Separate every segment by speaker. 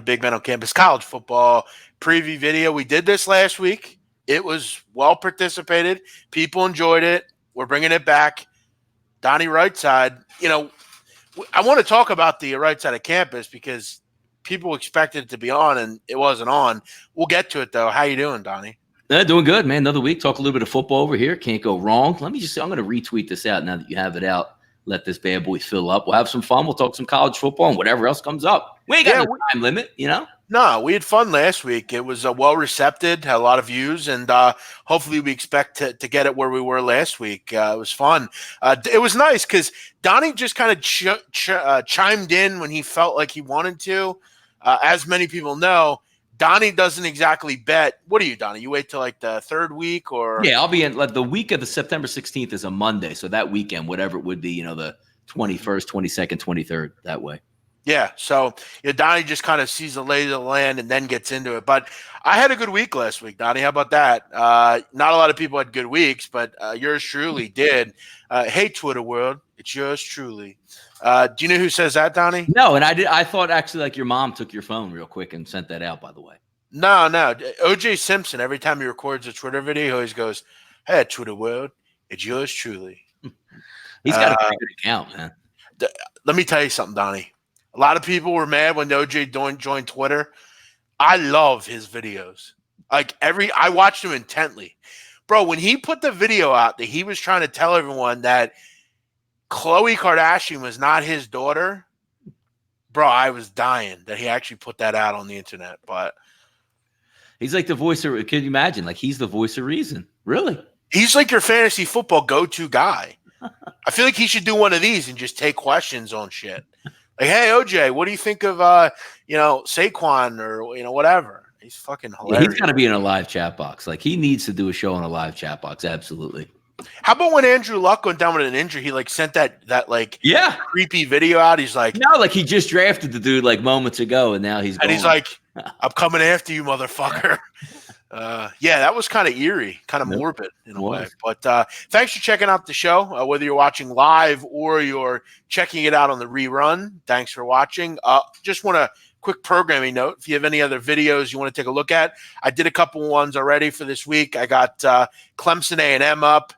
Speaker 1: Big Men on Campus college football preview video. We did this last week. It was well participated. People enjoyed it. We're bringing it back. Donnie Right Side. I want to talk about the Right Side of Campus because people expected it to be on and it wasn't on. We'll get to it though. How you doing, Donnie?
Speaker 2: Doing good, man. Another week. Talk a little bit of football over here. Can't go wrong. Let me just say, I'm going to retweet this out now that you have it out. Let this bad boy fill up. We'll have some fun. We'll talk some college football and whatever else comes up. We ain't got no time limit,
Speaker 1: No, we had fun last week. It was well received, had a lot of views, and hopefully we expect to get it where we were last week. It was fun. It was nice because Donnie just kind of chimed in when he felt like he wanted to. As many people know, Donnie doesn't exactly bet. What are you, Donnie? You wait till like the third week or?
Speaker 2: Yeah, I'll be in like the week of the September 16th is a Monday. So that weekend, whatever it would be, the 21st, 22nd, 23rd, that way.
Speaker 1: Yeah. So Donnie just kind of sees the lay of the land and then gets into it. But I had a good week last week, Donnie. How about that? Not a lot of people had good weeks, but yours truly did. Hey, Twitter world, it's yours truly. Do you know who says that, Donnie?
Speaker 2: No, and I thought actually like your mom took your phone real quick and sent that out, by the way.
Speaker 1: No. OJ Simpson, every time he records a Twitter video, he always goes, hey, Twitter world, it's yours truly.
Speaker 2: He's got a pretty good account, man.
Speaker 1: Let me tell you something, Donnie. A lot of people were mad when OJ joined Twitter. I love his videos. I watched him intently. Bro, when he put the video out that he was trying to tell everyone that Khloe Kardashian was not his daughter, bro, I was dying that he actually put that out on the internet. But
Speaker 2: he's like the voice of, can you imagine? Like he's the voice of reason. Really?
Speaker 1: He's like your fantasy football go-to guy. I feel like he should do one of these and just take questions on shit. Like, hey, OJ, what do you think of, Saquon or, whatever? He's fucking hilarious.
Speaker 2: Yeah, he's got to be in a live chat box. Like, he needs to do a show in a live chat box. Absolutely.
Speaker 1: How about when Andrew Luck went down with an injury, he, sent that creepy video out? He's like.
Speaker 2: No, like, he just drafted the dude, moments ago, and now he's gone.
Speaker 1: And he's like, I'm coming after you, motherfucker. Yeah, that was kind of eerie, kind of morbid in a way. But thanks for checking out the show, whether you're watching live or you're checking it out on the rerun. Thanks for watching. Just want a quick programming note. If you have any other videos you want to take a look at, I did a couple ones already for this week. I got Clemson A&M up,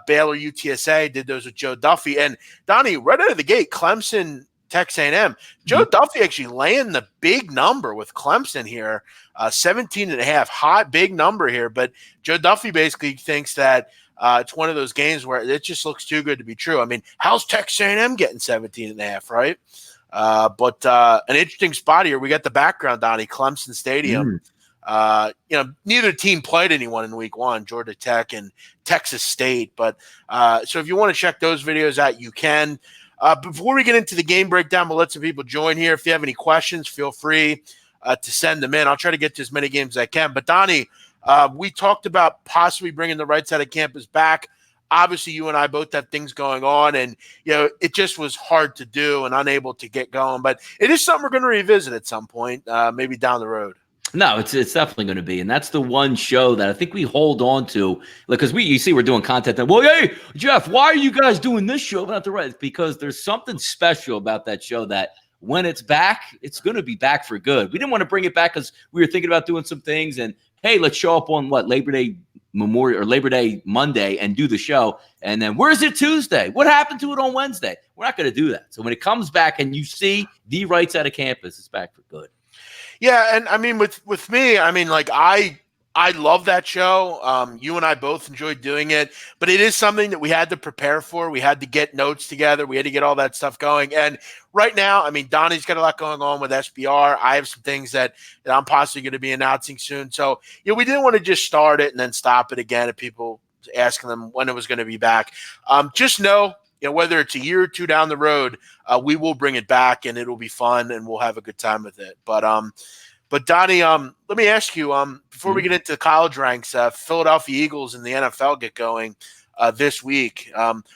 Speaker 1: Baylor UTSA, did those with Joe Duffy. And Donnie, right out of the gate, Clemson Texas A&M. Joe Duffy actually laying the big number with Clemson here, 17.5, hot, big number here. But Joe Duffy basically thinks that it's one of those games where it just looks too good to be true. I mean, how's Texas A&M getting 17.5, right? But an interesting spot here. We got the background, Donnie, Clemson Stadium. Neither team played anyone in week one, Georgia Tech and Texas State. But so if you want to check those videos out, you can. Before we get into the game breakdown, we'll let some people join here. If you have any questions, feel free to send them in. I'll try to get to as many games as I can. But, Donnie, we talked about possibly bringing the Right Side of Campus back. Obviously, you and I both have things going on, and, it just was hard to do and unable to get going. But it is something we're going to revisit at some point, maybe down the road.
Speaker 2: No, it's definitely going to be, and that's the one show that I think we hold on to, because we're doing content. That, well, hey, Jeff, why are you guys doing this show? Not the right, because there's something special about that show that when it's back, it's going to be back for good. We didn't want to bring it back because we were thinking about doing some things, and hey, let's show up on Labor Day Memorial or Labor Day Monday and do the show, and then where's it Tuesday? What happened to it on Wednesday? We're not going to do that. So when it comes back and you see the Right Side of Campus, it's back for good.
Speaker 1: Yeah, and I mean, with me, I mean, I love that show. You and I both enjoyed doing it, but it is something that we had to prepare for. We had to get notes together. We had to get all that stuff going. And right now, I mean, Donnie's got a lot going on with SBR. I have some things that I'm possibly going to be announcing soon. So, we didn't want to just start it and then stop it again if people asking them when it was going to be back. Just know, whether it's a year or two down the road, we will bring it back and it'll be fun and we'll have a good time with it. But Donnie, let me ask you, before we get into the college ranks, Philadelphia Eagles and the NFL get going this week.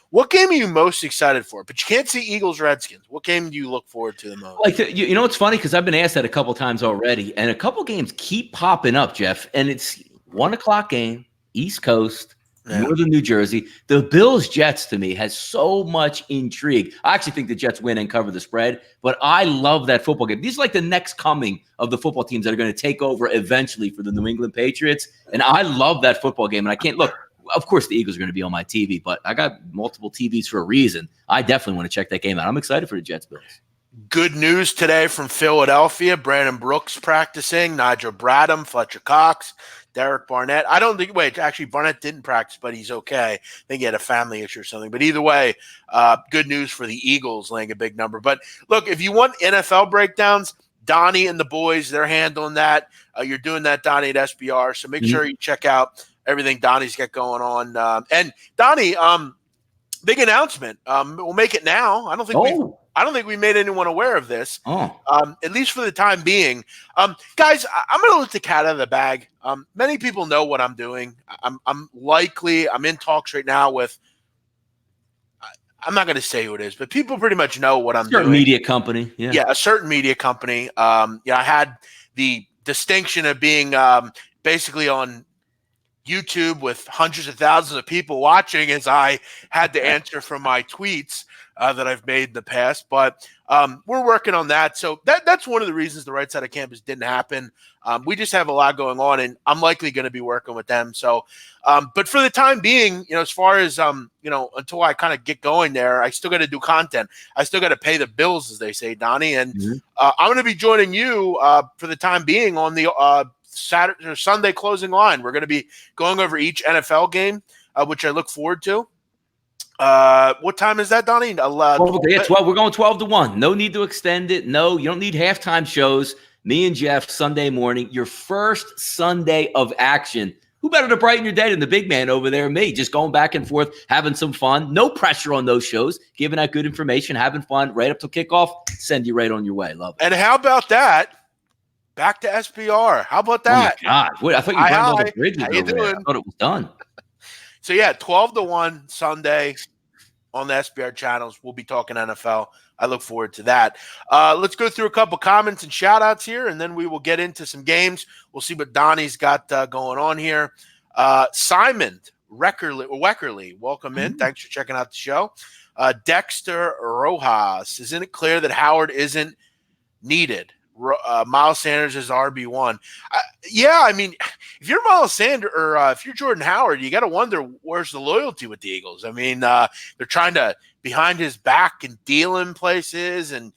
Speaker 1: What game are you most excited for? But you can't see Eagles Redskins. What game do you look forward to the most?
Speaker 2: It's funny because I've been asked that a couple times already, and a couple games keep popping up, Jeff. And it's 1:00 game, East Coast, Northern New Jersey. The Bills-Jets, to me, has so much intrigue. I actually think the Jets win and cover the spread, but I love that football game. These are like the next coming of the football teams that are going to take over eventually for the New England Patriots, and I love that football game, and I can't look. Of course, the Eagles are going to be on my TV, but I got multiple TVs for a reason. I definitely want to check that game out. I'm excited for the Jets-Bills.
Speaker 1: Good news today from Philadelphia. Brandon Brooks practicing, Nigel Bradham, Fletcher Cox, Derek Barnett. Actually, Barnett didn't practice, but he's okay. I think he had a family issue or something. But either way, good news for the Eagles laying a big number. But look, if you want NFL breakdowns, Donnie and the boys, they're handling that. You're doing that, Donnie, at SBR. So make sure you check out everything Donnie's got going on. And Donnie, big announcement. We'll make it now. I don't think we made anyone aware of this, at least for the time being. Guys, I'm going to let the cat out of the bag. Many people know what I'm doing. I'm in talks right now with, I'm not going to say who it is, but people pretty much know what I'm doing.
Speaker 2: Media company. Yeah,
Speaker 1: a certain media company. I had the distinction of being basically on YouTube with hundreds of thousands of people watching as I had to answer from my tweets that I've made in the past, but we're working on that. So that's one of the reasons the Right Side of Campus didn't happen. We just have a lot going on, and I'm likely going to be working with them. So, but for the time being, as far as until I kind of get going there, I still got to do content. I still got to pay the bills, as they say, Donnie. And I'm going to be joining you for the time being on the Saturday or Sunday closing line. We're going to be going over each NFL game, which I look forward to. What time is that, Donnie? 12.
Speaker 2: We're going 12-1. No need to extend it. No, you don't need halftime shows. Me and Jeff, Sunday morning, your first Sunday of action. Who better to brighten your day than the big man over there, me? Just going back and forth, having some fun. No pressure on those shows. Giving out good information, having fun right up to kickoff. Send you right on your way. Love it.
Speaker 1: And how about that? Back to SBR. How about that?
Speaker 2: Oh, my God. Wait, I thought you burned all the bridges over there. I thought it was done.
Speaker 1: So, 12-1 Sunday on the SBR channels. We'll be talking NFL. I look forward to that. Let's go through a couple comments and shout-outs here, and then we will get into some games. We'll see what Donnie's got going on here. Simon Weckerly, welcome in. Thanks for checking out the show. Dexter Rojas, isn't it clear that Howard isn't needed? Miles Sanders is RB1. I mean, if you're Miles Sanders or if you're Jordan Howard, you got to wonder where's the loyalty with the Eagles. I mean, they're trying to behind his back and deal in places, and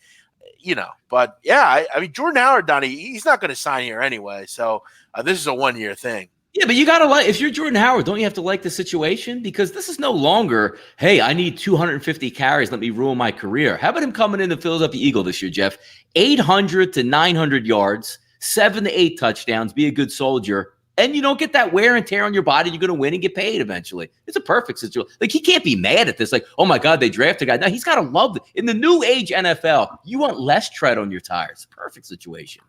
Speaker 1: But I mean, Jordan Howard, Donnie, he's not going to sign here anyway. So this is a 1-year thing.
Speaker 2: Yeah, but you got to like, if you're Jordan Howard, don't you have to like the situation? Because this is no longer, hey, I need 250 carries. Let me ruin my career. How about him coming in the Philadelphia Eagle this year, Jeff? 800 to 900 yards, 7 to 8 touchdowns, be a good soldier. And you don't get that wear and tear on your body. You're going to win and get paid eventually. It's a perfect situation. Like, he can't be mad at this. Like, oh, my God, they drafted a guy. No, he's got to love it. In the new age NFL, you want less tread on your tires. Perfect situation.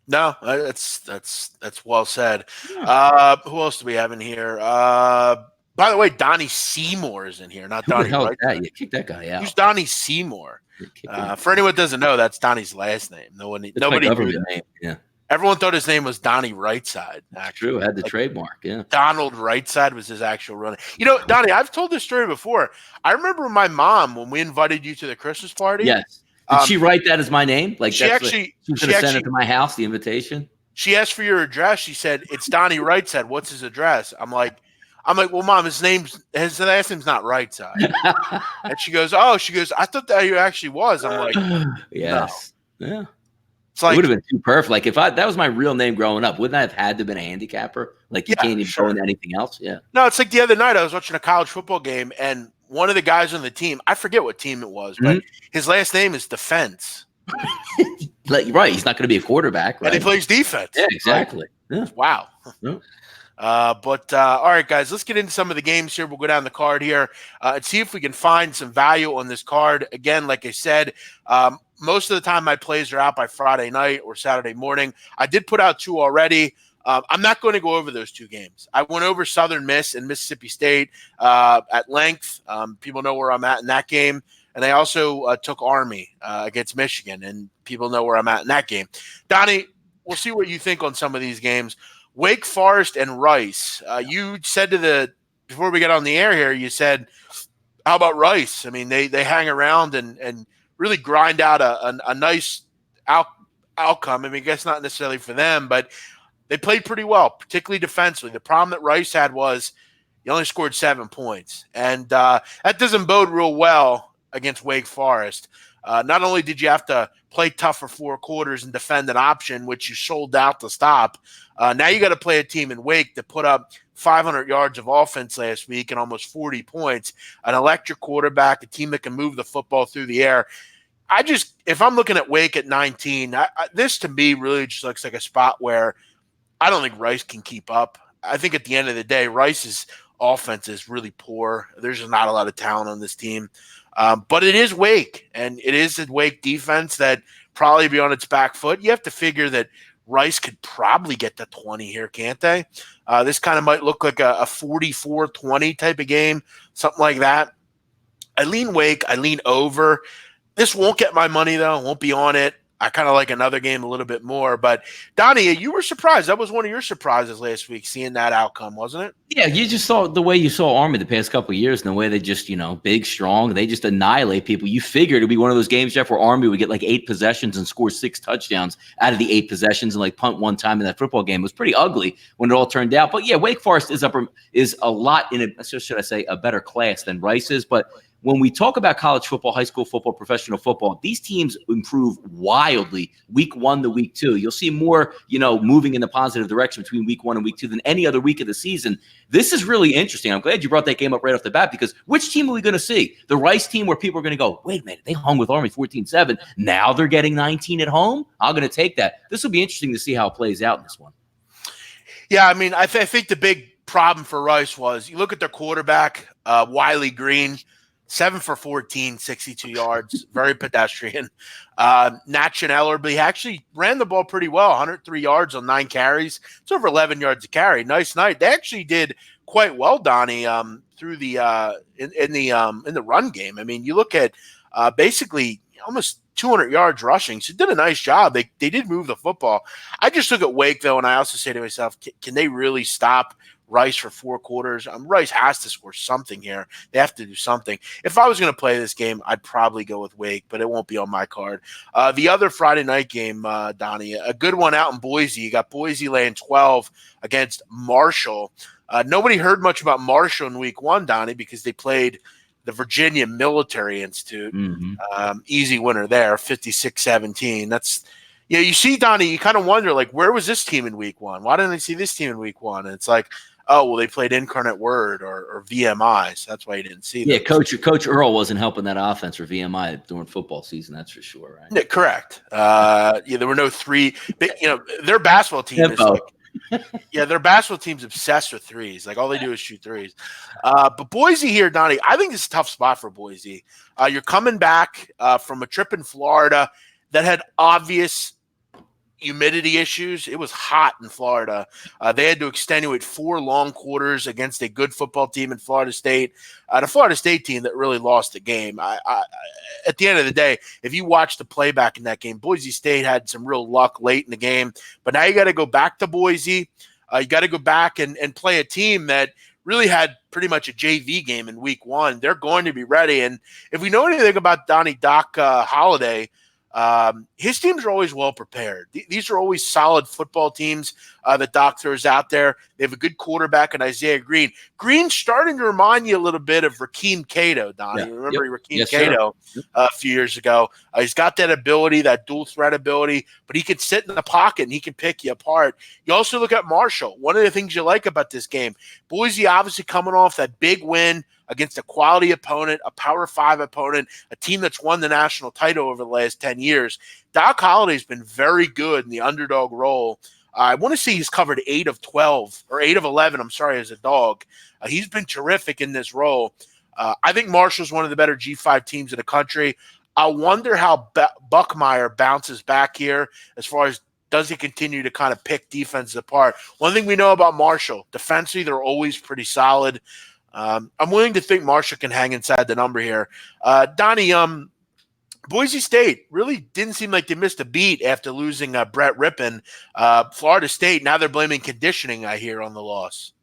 Speaker 1: No, that's well said. Who else do we have in here? By the way, Donnie Seymour is in here, not Donnie.
Speaker 2: Who the hell is that? You kick that guy out.
Speaker 1: Who's Donnie Seymour? For anyone who doesn't know, that's Donnie's last name. Nobody knew that.
Speaker 2: Name. Yeah.
Speaker 1: Everyone thought his name was Donnie Rightside. Actually,
Speaker 2: true. Had the trademark. Yeah.
Speaker 1: Donald Rightside was his actual real name. Donnie, I've told this story before. I remember my mom when we invited you to the Christmas party.
Speaker 2: Yes. Did she write that as my name? Like,
Speaker 1: she actually
Speaker 2: sent it to my house, the invitation.
Speaker 1: She asked for your address. She said, "It's Donnie Rightside. What's his address?" I'm like, well, Mom, his last name's not Rightside. And she goes, I thought that you actually was. I'm like,
Speaker 2: yes,
Speaker 1: no.
Speaker 2: Yeah.
Speaker 1: It's like,
Speaker 2: it would have been too perfect. Like, if that was my real name growing up, wouldn't I have had to have been a handicapper? Like, you can't even go into anything else. Yeah.
Speaker 1: No, it's like the other night I was watching a college football game, and one of the guys on the team, I forget what team it was, but his last name is Defense.
Speaker 2: Right. He's not going to be a quarterback, right?
Speaker 1: And he plays defense.
Speaker 2: Yeah, exactly. Right? Yeah.
Speaker 1: Wow.
Speaker 2: Yeah.
Speaker 1: All right, guys, let's get into some of the games here. We'll go down the card here and see if we can find some value on this card. Again, like I said, most of the time my plays are out by Friday night or Saturday morning. I did put out 2 already. I'm not going to go over those 2 games. I went over Southern Miss and Mississippi State at length. People know where I'm at in that game. And I also took Army against Michigan, and people know where I'm at in that game. Donnie, we'll see what you think on some of these games. Wake Forest and Rice. You said to the before we get on the air here, you said, how about Rice? I mean, they hang around and really grind out a nice outcome. I mean, I guess not necessarily for them, but they played pretty well, particularly defensively. The problem that Rice had was you only scored 7 points, and that doesn't bode real well against Wake Forest. Not only did you have to play tough for 4 quarters and defend an option, which you sold out to stop, now you got to play a team in Wake that put up 500 yards of offense last week and almost 40 points, an electric quarterback, a team that can move the football through the air. If I'm looking at Wake at 19, this to me really just looks like a spot where I don't think Rice can keep up. I think at the end of the day, Rice's offense is really poor. There's just not a lot of talent on this team. But it is Wake, and it is a Wake defense that probably be on its back foot. You have to figure that Rice could probably get to 20 here, can't they? This kind of might look like a 44-20 type of game, something like that. I lean Wake. I lean over. This won't get my money, though. Won't be on it. I kind of like another game a little bit more. But, Donnie, you were surprised. That was one of your surprises last week, seeing that outcome, wasn't it?
Speaker 2: Yeah, you just saw the way you saw Army the past couple of years and the way they just, big, strong, they just annihilate people. You figured it would be one of those games, Jeff, where Army would get like 8 possessions and score 6 touchdowns out of the 8 possessions and like punt one time in that football game. It was pretty ugly when it all turned out. But, yeah, Wake Forest is a lot in a, should I say, a better class than Rice is. But when we talk about college football, high school football, professional football, these teams improve wildly week 1 to week 2. You'll see more, moving in the positive direction between week 1 and week 2 than any other week of the season. This is really interesting. I'm glad you brought that game up right off the bat, because which team are we going to see? The Rice team, where people are going to go, wait a minute, they hung with Army 14-7. Now they're getting 19 at home? I'm going to take that. This will be interesting to see how it plays out in this one.
Speaker 1: Yeah, I mean, I think the big problem for Rice was you look at their quarterback, Wiley Green, 7 for 14, 62 yards, very pedestrian. Natchan Ellerby actually ran the ball pretty well, 103 yards on 9 carries. It's over 11 yards a carry. Nice night. They actually did quite well, Donnie, through the in the run game. I mean, you look at basically almost 200 yards rushing. So did a nice job. They did move the football. I just look at Wake, though, and I also say to myself, can they really stop Rice for 4 quarters? Rice has to score something here. They have to do something. If I was going to play this game, I'd probably go with Wake, but it won't be on my card. The other Friday night game, Donnie, a good one out in Boise. You got Boise laying 12 against Marshall. Nobody heard much about Marshall in week 1, Donnie, because they played the Virginia Military Institute. Easy winner there, 56-17. That's, you see, Donnie, you kind of wonder, like, where was this team in week 1? Why didn't I see this team in week 1? And it's like, oh, well, they played Incarnate Word or VMI, so that's why you didn't see them.
Speaker 2: Yeah, Coach Earl wasn't helping that offense for VMI during football season, that's for sure, right?
Speaker 1: Yeah, correct. There were no 3. Their basketball team is like, their basketball team's obsessed with 3s. Like, all they do is shoot 3s. But Boise here, Donnie, I think it's a tough spot for Boise. You're coming back from a trip in Florida that had obvious humidity issues. It was hot in Florida. They had to extenuate 4 long quarters against a good football team in Florida State. The Florida State team that really lost the game. At the end of the day, if you watch the playback in that game, Boise State had some real luck late in the game. But now you got to go back to Boise. You got to go back and play a team that really had pretty much a JV game in week 1. They're going to be ready. And if we know anything about Doc Holliday, his teams are always well prepared. These are always solid football teams that Doc throws out there. They have a good quarterback in Isaiah Green. Green's starting to remind you a little bit of Rakeem Cato, Donnie. You remember Rakeem Cato a few years ago? He's got that ability, that dual threat ability, but he can sit in the pocket and he can pick you apart. You also look at Marshall. One of the things you like about this game, Boise obviously coming off that big win against a quality opponent, a Power 5 opponent, a team that's won the national title over the last 10 years. Doc Holliday's been very good in the underdog role. I want to say he's covered 8 of 12 or 8 of 11, as a dog. He's been terrific in this role. I think Marshall's one of the better G5 teams in the country. I wonder how Buckmeyer bounces back here as far as does he continue to kind of pick defenses apart. One thing we know about Marshall, defensively, they're always pretty solid. I'm willing to think Marshall can hang inside the number here. Donnie, Boise State really didn't seem like they missed a beat after losing Brett Rippon. Florida State, now they're blaming conditioning, I hear, on the loss.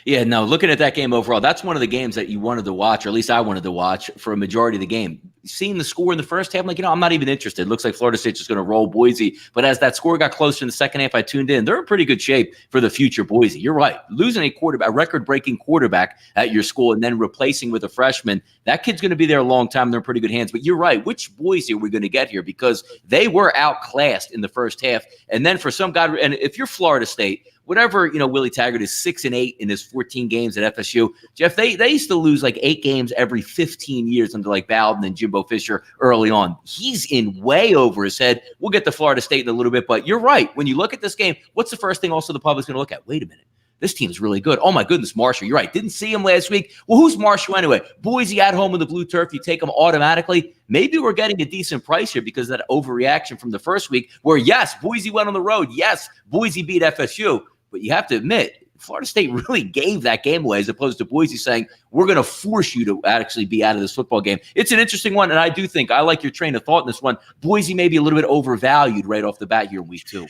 Speaker 2: Yeah, no, looking at that game overall, that's one of the games that you wanted to watch, or at least I wanted to watch for a majority of the game. Seeing the score in the first half, I'm like, I'm not even interested. It looks like Florida State's just going to roll Boise. But as that score got closer in the second half, I tuned in. They're in pretty good shape for the future Boise. You're right. Losing a record-breaking quarterback at your school and then replacing with a freshman, that kid's going to be there a long time. They're in pretty good hands. But you're right. Which Boise are we going to get here? Because they were outclassed in the first half. And then for some God, and if you're Florida State, whatever, Willie Taggart is 6-8 in his 14 games at FSU. Jeff, they used to lose like 8 games every 15 years under like Bowden and Jimbo Fisher early on. He's in way over his head. We'll get to Florida State in a little bit, but you're right. When you look at this game, what's the first thing also the public's going to look at? Wait a minute. This team's really good. Oh, my goodness, Marshall. You're right. Didn't see him last week. Well, who's Marshall anyway? Boise at home in the blue turf. You take them automatically. Maybe we're getting a decent price here because of that overreaction from the first week where, yes, Boise went on the road. Yes, Boise beat FSU. But you have to admit, Florida State really gave that game away as opposed to Boise saying, we're going to force you to actually be out of this football game. It's an interesting one, and I do think I like your train of thought in this one. Boise may be a little bit overvalued right off the bat here in week 2.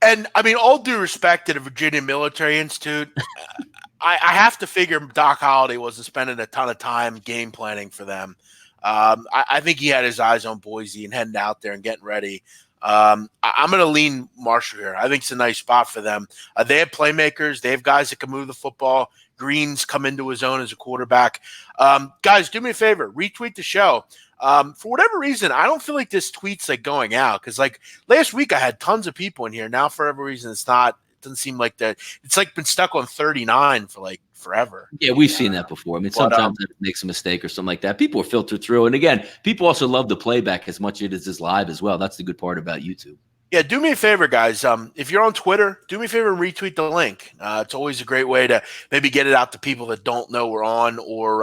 Speaker 1: And, I mean, all due respect to the Virginia Military Institute, I have to figure Doc Holliday wasn't spending a ton of time game planning for them. I think he had his eyes on Boise and heading out there and getting ready. I'm going to lean Marshall here. I think it's a nice spot for them. They have playmakers. They have guys that can move the football. Green's come into his own as a quarterback. Guys, do me a favor. Retweet the show. For whatever reason, I don't feel like this tweet's like going out because like last week I had tons of people in here. Now for whatever reason, it's not. It doesn't seem like that. It's like been stuck on 39 for like forever.
Speaker 2: Yeah, we've seen that before. I mean, sometimes it makes a mistake or something like that. People are filtered through. And again, people also love the playback as much as it is live as well. That's the good part about YouTube.
Speaker 1: Yeah, do me a favor, guys. If you're on Twitter, do me a favor and retweet the link. It's always a great way to maybe get it out to people that don't know we're on or,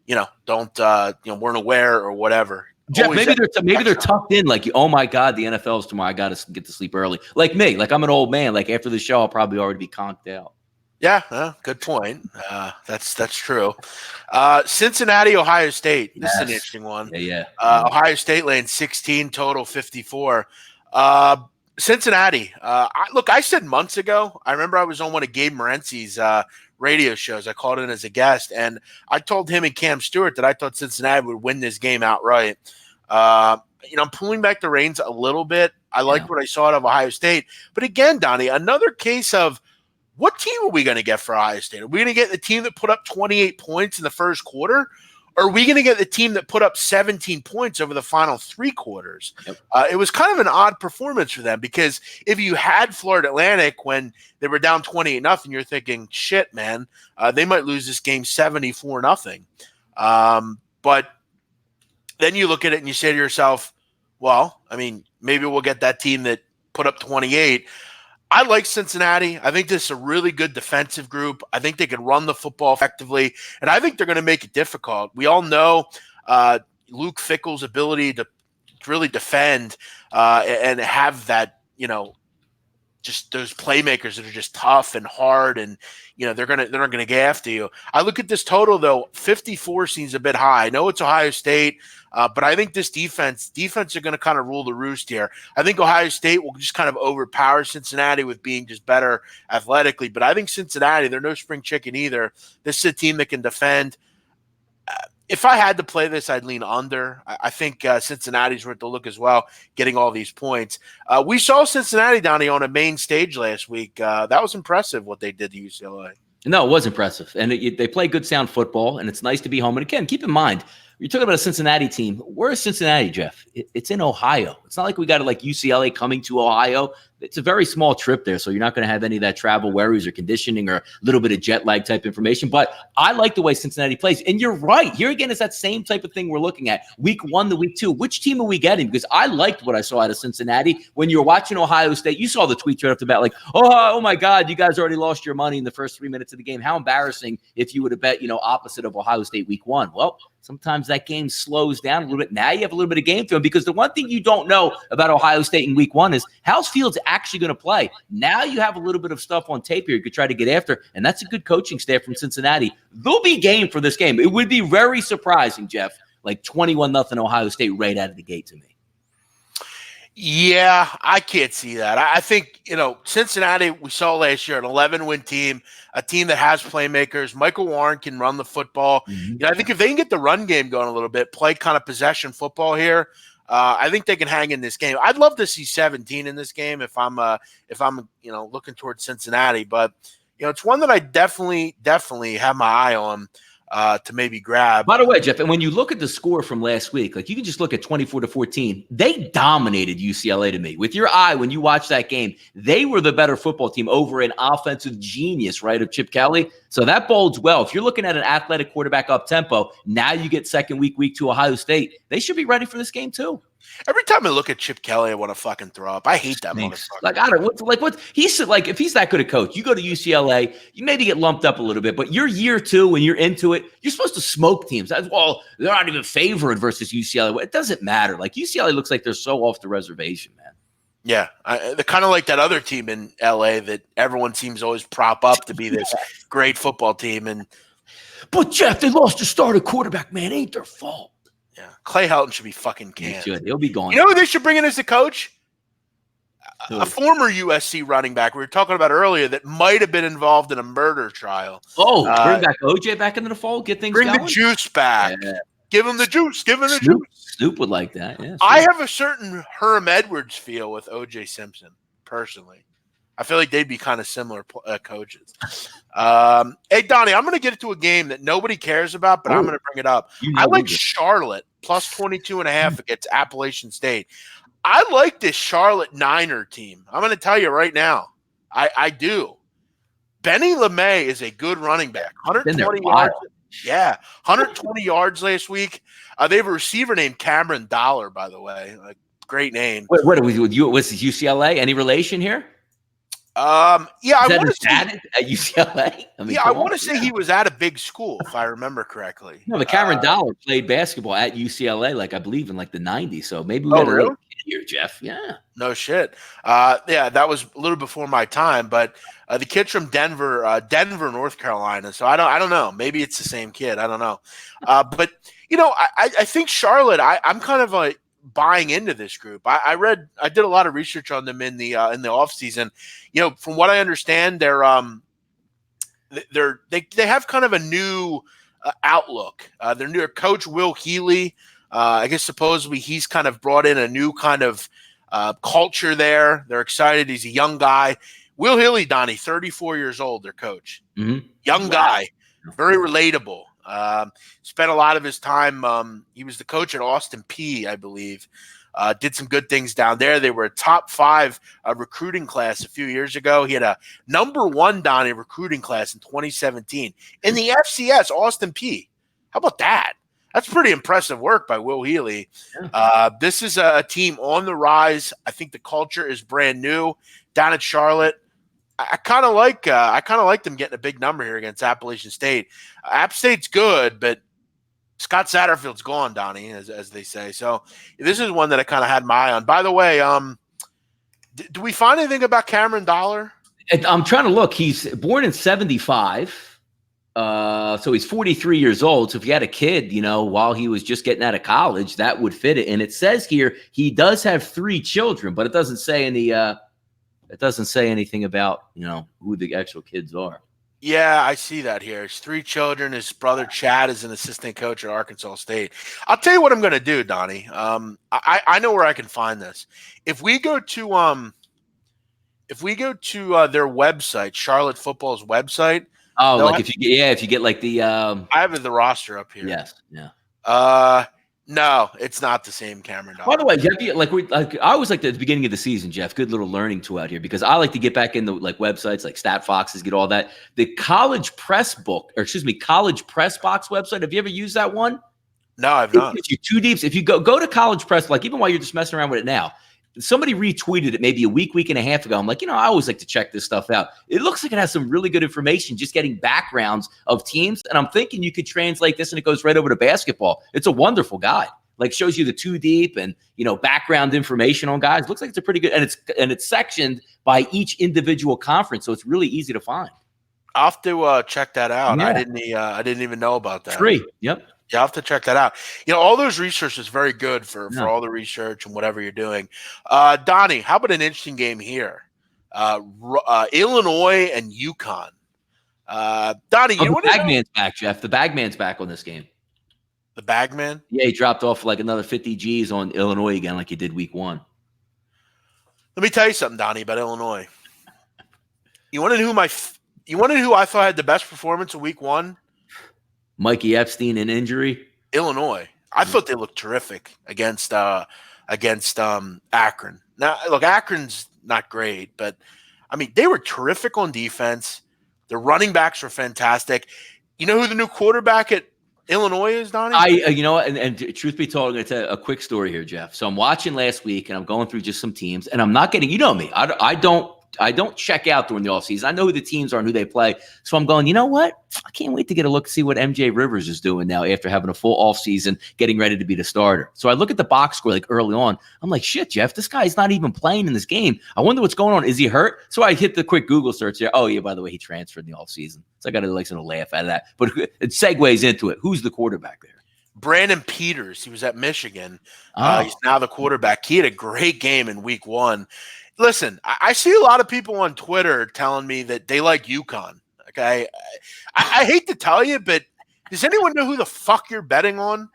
Speaker 1: weren't aware or whatever.
Speaker 2: Jeff, maybe they're tucked in like, oh my God, the NFL's tomorrow. I got to get to sleep early. Like me, like I'm an old man. Like after the show, I'll probably already be conked out.
Speaker 1: Yeah, good point. That's true. Cincinnati, Ohio State. This is an interesting one.
Speaker 2: Yeah.
Speaker 1: Ohio State laying 16, total 54. Cincinnati. I said months ago, I remember I was on one of Gabe Morency's radio shows. I called in as a guest, and I told him and Cam Stewart that I thought Cincinnati would win this game outright. I'm pulling back the reins a little bit. I like what I saw out of Ohio State. But again, Donnie, another case of what team are we going to get for Ohio State? Are we going to get the team that put up 28 points in the first quarter? Or are we going to get the team that put up 17 points over the final 3 quarters? Yep. It was kind of an odd performance for them because if you had Florida Atlantic when they were down 28-0, you're thinking, shit, man, they might lose this game 74-0. But then you look at it and you say to yourself, well, I mean, maybe we'll get that team that put up 28. I like Cincinnati. I think this is a really good defensive group. I think they can run the football effectively, and I think they're going to make it difficult. We all know Luke Fickell's ability to really defend and have that, just those playmakers that are just tough and hard, and they're not gonna get after you. I look at this total though, 54 seems a bit high. I know it's Ohio State, but I think this defense are going to kind of rule the roost here. I think Ohio State will just kind of overpower Cincinnati with being just better athletically. But I think Cincinnati, they're no spring chicken either. This is a team that can defend. If I had to play this, I'd lean under. I think Cincinnati's worth the look as well, getting all these points. We saw Cincinnati, Donnie, on a main stage last week. That was impressive what they did to UCLA.
Speaker 2: No, it was impressive. And they play good, sound football, and it's nice to be home. And again, keep in mind, you're talking about a Cincinnati team. Where is Cincinnati, Jeff? It's in Ohio. It's not like we got like UCLA coming to Ohio. It's a very small trip there, so you're not going to have any of that travel worries or conditioning or a little bit of jet lag type information. But I like the way Cincinnati plays. And you're right. Here again is that same type of thing we're looking at. Week 1 to week 2. Which team are we getting? Because I liked what I saw out of Cincinnati. When you're watching Ohio State, you saw the tweets right off the bat like, oh my God, you guys already lost your money in the first 3 minutes of the game. How embarrassing if you would have bet, opposite of Ohio State week 1. Well, sometimes that game slows down a little bit. Now you have a little bit of game film because the one thing you don't know about Ohio State in week 1 is how's Fields actually going to play. Now you have a little bit of stuff on tape here you could try to get after, and that's a good coaching staff from Cincinnati. They'll be game for this game. It would be very surprising, Jeff, like 21-0 Ohio State right out of the gate to me.
Speaker 1: Yeah, I can't see that. I think, Cincinnati, we saw last year, an 11-win team, a team that has playmakers. Michael Warren can run the football.
Speaker 2: Mhm.
Speaker 1: I think if they can get the run game going a little bit, play kind of possession football here, I think they can hang in this game. I'd love to see 17 in this game if I'm looking towards Cincinnati, but it's one that I definitely have my eye on to maybe grab.
Speaker 2: By the way, Jeff, and when you look at the score from last week, like you can just look at 24-14. They dominated UCLA to me. With your eye, when you watch that game, they were the better football team over an offensive genius, right, of Chip Kelly. So that bodes well. If you're looking at an athletic quarterback up tempo, now you get second week 2 Ohio State. They should be ready for this game too.
Speaker 1: Every time I look at Chip Kelly, I want to fucking throw up. I hate that motherfucker.
Speaker 2: Like, I don't what he's like. If he's that good a coach, you go to UCLA, you maybe get lumped up a little bit, but you're year 2 when you're into it. You're supposed to smoke teams. Well, they're not even favored versus UCLA. It doesn't matter. Like UCLA looks like they're so off the reservation, man.
Speaker 1: Yeah, they're kind of like that other team in LA that everyone seems to always prop up to be this great football team.
Speaker 2: But Jeff, they lost their starter quarterback. Man, ain't their fault.
Speaker 1: Yeah, Clay Helton should be fucking canned.
Speaker 2: He should. He'll be gone.
Speaker 1: You know who they should bring in as the coach? A former USC running back we were talking about earlier that might have been involved in a murder trial.
Speaker 2: Oh, bring back OJ back into the fold. Get things
Speaker 1: bring
Speaker 2: going.
Speaker 1: the juice back. Yeah. Give him the juice. Give him the
Speaker 2: Snoop,
Speaker 1: juice.
Speaker 2: Snoop would like that. Yeah, sure.
Speaker 1: I have a certain Herm Edwards feel with OJ Simpson personally. I feel like they'd be kind of similar coaches. Hey, Donnie, I'm going to get into a game that nobody cares about, but I'm going to bring it up. I like Charlotte plus 22.5 against Appalachian State. I like this Charlotte Niner team. I'm going to tell you right now. I do. Benny LeMay is a good running back. 120 yards. Yeah, 120 yards last week. They have a receiver named Cameron Dollar, by the way. Great name.
Speaker 2: What was UCLA? Any relation here?
Speaker 1: Yeah, I want to
Speaker 2: say at UCLA.
Speaker 1: I want to say he was at a big school, if I remember correctly.
Speaker 2: No, but Cameron Dollar played basketball at UCLA, I believe in the '90s. So maybe we got a little kid here, Jeff. Yeah.
Speaker 1: No shit. Yeah, that was a little before my time, but the kid's from Denver, North Carolina. So I don't know. Maybe it's the same kid. I don't know. But I think Charlotte. I'm kind of buying into this group. I did a lot of research on them in the off season. From what I understand, they have kind of a new outlook. Their new coach, Will Healy, I guess supposedly he's kind of brought in a new kind of culture there. They're excited. He's a young guy. Will Healy, Donnie, 34 years old, their coach.
Speaker 2: Mm-hmm.
Speaker 1: Young guy, very relatable. Spent a lot of his time. He was the coach at Austin Peay, I believe. Did some good things down there. They were a top 5 recruiting class a few years ago. He had a number 1 Donnie recruiting class in 2017 in the FCS, Austin Peay. How about that? That's pretty impressive work by Will Healy. This is a team on the rise. I think the culture is brand new down at Charlotte. I kind of like them getting a big number here against Appalachian State. App State's good, but Scott Satterfield's gone, Donnie, as they say. So this is one that I kind of had my eye on. By the way, do we find anything about Cameron Dollar?
Speaker 2: I'm trying to look. He's born in 1975. So he's 43 years old. So if you had a kid, while he was just getting out of college, that would fit it. And it says here he does have 3 children, but it doesn't say any. It doesn't say anything about who the actual kids are.
Speaker 1: Yeah, I see that here. His 3 children. His brother Chad is an assistant coach at Arkansas State. I'll tell you what I'm going to do, Donnie. I know where I can find this. If we go to their website, Charlotte Football's website.
Speaker 2: Oh, if you get the
Speaker 1: I have the roster up here.
Speaker 2: Yes, yeah.
Speaker 1: No, it's not the same Cameron Dollar.
Speaker 2: By the way, Jeff, I always like at the beginning of the season, Jeff. Good little learning tool out here because I like to get back into websites like StatFoxes, get all that. The College Press Box website. Have you ever used that one?
Speaker 1: No, I've not.
Speaker 2: If you too deep, if you go to College Press, even while you're just messing around with it now. Somebody retweeted it maybe a week and a half ago. I'm like, I always like to check this stuff out. It looks like it has some really good information, just getting backgrounds of teams. And I'm thinking you could translate this and it goes right over to basketball. It's a wonderful guide. Shows you the too deep and, background information on guys. Looks like it's a pretty good, and it's sectioned by each individual conference. So it's really easy to find.
Speaker 1: I'll have to check that out.
Speaker 2: Yeah.
Speaker 1: I didn't even know about that.
Speaker 2: Free. Yep.
Speaker 1: You have to check that out. All those research is very good for
Speaker 2: Yeah.
Speaker 1: all the research and whatever you're doing. Donnie, how about an interesting game here? Illinois and UConn. Donnie,
Speaker 2: Oh,
Speaker 1: you
Speaker 2: the
Speaker 1: want to know
Speaker 2: Bagman's back, Jeff. The Bagman's back on this game.
Speaker 1: the Bagman?
Speaker 2: Yeah, he dropped off like another 50 G's on Illinois again, like he did week 1.
Speaker 1: Let me tell you something, Donnie, about Illinois. You want to know who I thought had the best performance in week 1?
Speaker 2: Mikey Epstein in injury.
Speaker 1: Illinois. I thought they looked terrific against Akron. Now, look, Akron's not great, but I mean they were terrific on defense. The running backs were fantastic. You know who the new quarterback at Illinois is, Donnie?
Speaker 2: And truth be told, I'm going to tell you a quick story here, Jeff. So I'm watching last week, and I'm going through just some teams, and I'm not getting. You know me. I don't check out during the offseason. I know who the teams are and who they play. So I'm going, you know what? I can't wait to get a look to see what MJ Rivers is doing now after having a full offseason, getting ready to be the starter. So I look at the box score like early on. I'm like, shit, Jeff, this guy's not even playing in this game. I wonder what's going on. Is he hurt? So I hit the quick Google search there. Oh, yeah, by the way, he transferred in the offseason. So I got to laugh at that. But it segues into it. Who's the quarterback there?
Speaker 1: Brandon Peters. He was at Michigan.
Speaker 2: Oh.
Speaker 1: He's now the quarterback. He had a great game in week 1. Listen, I see a lot of people on Twitter telling me that they like UConn. Okay, I hate to tell you, but does anyone know who the fuck you're betting on?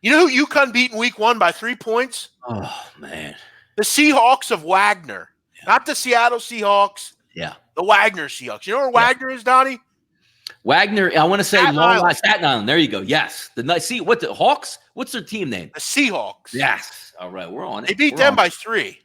Speaker 1: You know who UConn beat in week 1 by 3 points?
Speaker 2: Oh, man.
Speaker 1: The Seahawks of Wagner, not the Seattle Seahawks.
Speaker 2: Yeah.
Speaker 1: The Wagner Seahawks. You know where Wagner is, Donnie?
Speaker 2: Wagner, I want to say
Speaker 1: Staten Island.
Speaker 2: Staten Island. There you go. Yes. What the Hawks? What's their team name?
Speaker 1: The Seahawks.
Speaker 2: Yes. All right. We're on it.
Speaker 1: They beat them by 3.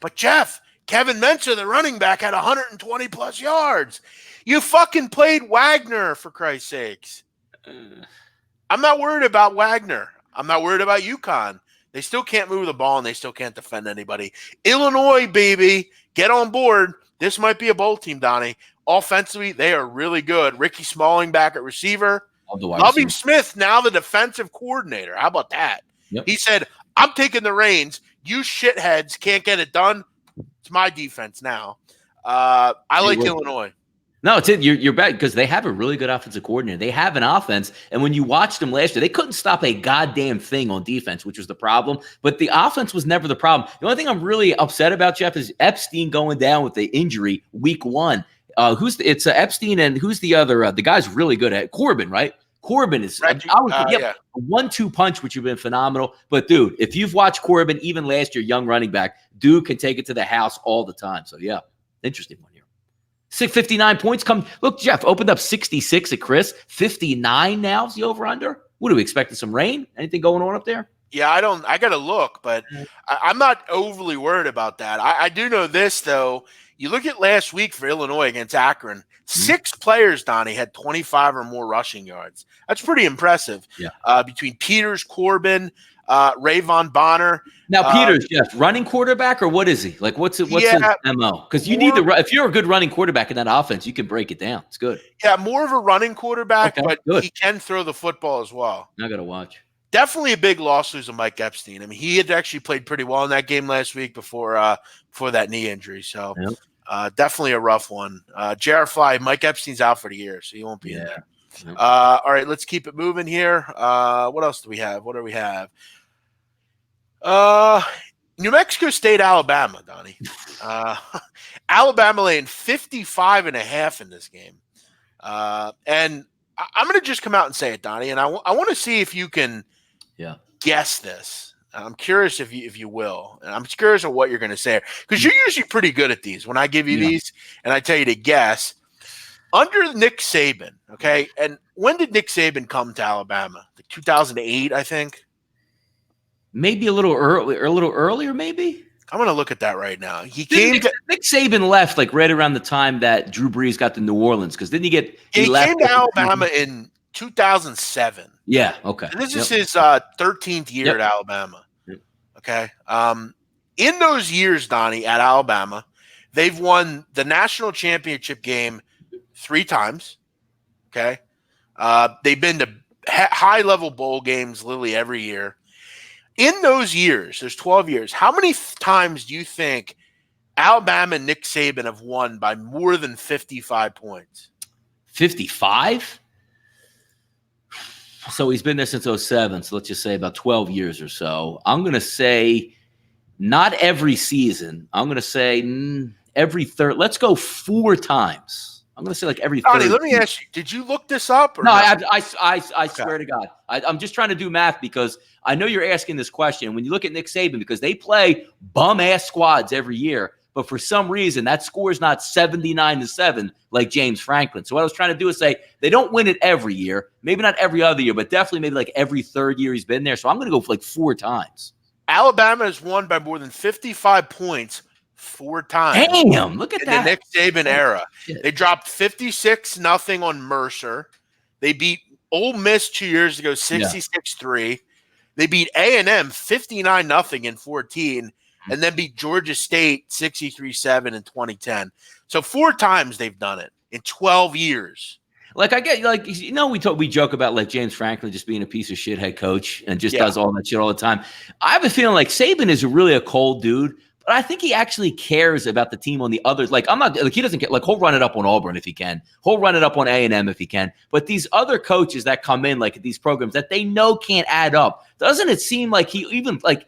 Speaker 1: But Jeff, Kevin Mensa, the running back, had 120 plus yards. You fucking played Wagner, for Christ's sakes. I'm not worried about Wagner. I'm not worried about UConn. They still can't move the ball and they still can't defend anybody. Illinois, baby, get on board. This might be a bowl team, Donnie. Offensively, they are really good. Ricky Smalling back at receiver. Lovie Smith, now the defensive coordinator. How about that?
Speaker 2: Yep.
Speaker 1: He said, I'm taking the reins. You shitheads can't get it done. It's my defense now. I like Illinois.
Speaker 2: No, it's it. You're bad because they have a really good offensive coordinator. They have an offense, and when you watched them last year, they couldn't stop a goddamn thing on defense, which was the problem. But the offense was never the problem. The only thing I'm really upset about, Jeff, is Epstein going down with the injury week 1. It's Epstein and who's the other? The guy's really good at Corbin, right? Corbin is a 1-2 punch, which have been phenomenal. But dude, if you've watched Corbin even last year, young running back, dude can take it to the house all the time. So yeah, interesting one here. 59 points come. Look, Jeff opened up 66 at Chris. 59 now is the over under. What are we expecting? Some rain? Anything going on up there?
Speaker 1: Yeah, I got to look, but I'm not overly worried about that. I do know this though. You look at last week for Illinois against Akron, 6 players, Donnie, had 25 or more rushing yards. That's pretty impressive.
Speaker 2: Yeah.
Speaker 1: Between Peters, Corbin, Rayvon Bonner.
Speaker 2: Now, Peters, Jeff, running quarterback or what is he? Like, what's his MO? Because you need to. If you're a good running quarterback in that offense, you can break it down. It's good.
Speaker 1: Yeah, more of a running quarterback, but
Speaker 2: good.
Speaker 1: He can throw the football as well.
Speaker 2: I got to watch.
Speaker 1: Definitely a big loss losing Mike Epstein. I mean, he had actually played pretty well in that game last week before that knee injury. So definitely a rough one. Jared Fly, Mike Epstein's out for the year, so he won't be in there. Yep. All right, let's keep it moving here. What else do we have? What do we have? New Mexico State, Alabama, Donnie. Alabama laying 55.5 in this game. And I'm going to just come out and say it, Donnie, and I want to see if you can guess this. I'm curious if you will. And I'm curious of what you're going to say because you're usually pretty good at these when I give you these and I tell you to guess. Under Nick Saban, okay? And when did Nick Saban come to Alabama? Like 2008, I think?
Speaker 2: Maybe a little earlier, maybe?
Speaker 1: I'm going to look at that right now.
Speaker 2: Nick Saban left like right around the time that Drew Brees got to New Orleans because didn't he get –
Speaker 1: He came to Alabama in 2007.
Speaker 2: Yeah, okay.
Speaker 1: And this is his 13th year at Alabama, okay? In those years, Donnie, at Alabama, they've won the national championship game 3 times, okay? They've been to high-level bowl games literally every year. In those years, there's 12 years, how many times do you think Alabama and Nick Saban have won by more than 55 points?
Speaker 2: 55? So he's been there since 07. So let's just say about 12 years or so. I'm going to say not every season. I'm going to say every third. Let's go 4 times. I'm going to say like every
Speaker 1: Donnie,
Speaker 2: third.
Speaker 1: let me ask you, did you look this up? Or
Speaker 2: no,
Speaker 1: no?
Speaker 2: I swear to God. I'm just trying to do math because I know you're asking this question. When you look at Nick Saban, because they play bum-ass squads every year, but for some reason, that score is not 79-7 like James Franklin. So what I was trying to do is say they don't win it every year, maybe not every other year, but definitely maybe like every third year he's been there. So I'm going to go for like 4 times.
Speaker 1: Alabama has won by more than 55 points 4 times.
Speaker 2: Damn, look at that.
Speaker 1: In the Nick Saban era.
Speaker 2: Shit.
Speaker 1: They dropped 56-0 on Mercer. They beat Ole Miss 2 years ago 66-3. They beat A&M 59-0 in 14. And then beat Georgia State 63-7 in 2010. So 4 times they've done it in 12 years.
Speaker 2: Like I get, like we joke about like James Franklin just being a piece of shit head coach and just does all that shit all the time. I have a feeling like Saban is really a cold dude, but I think he actually cares about the team on the others. Like I'm not like he doesn't get like he'll run it up on Auburn if he can. He'll run it up on A&M if he can. But these other coaches that come in like these programs that they know can't add up, doesn't it seem like he even like?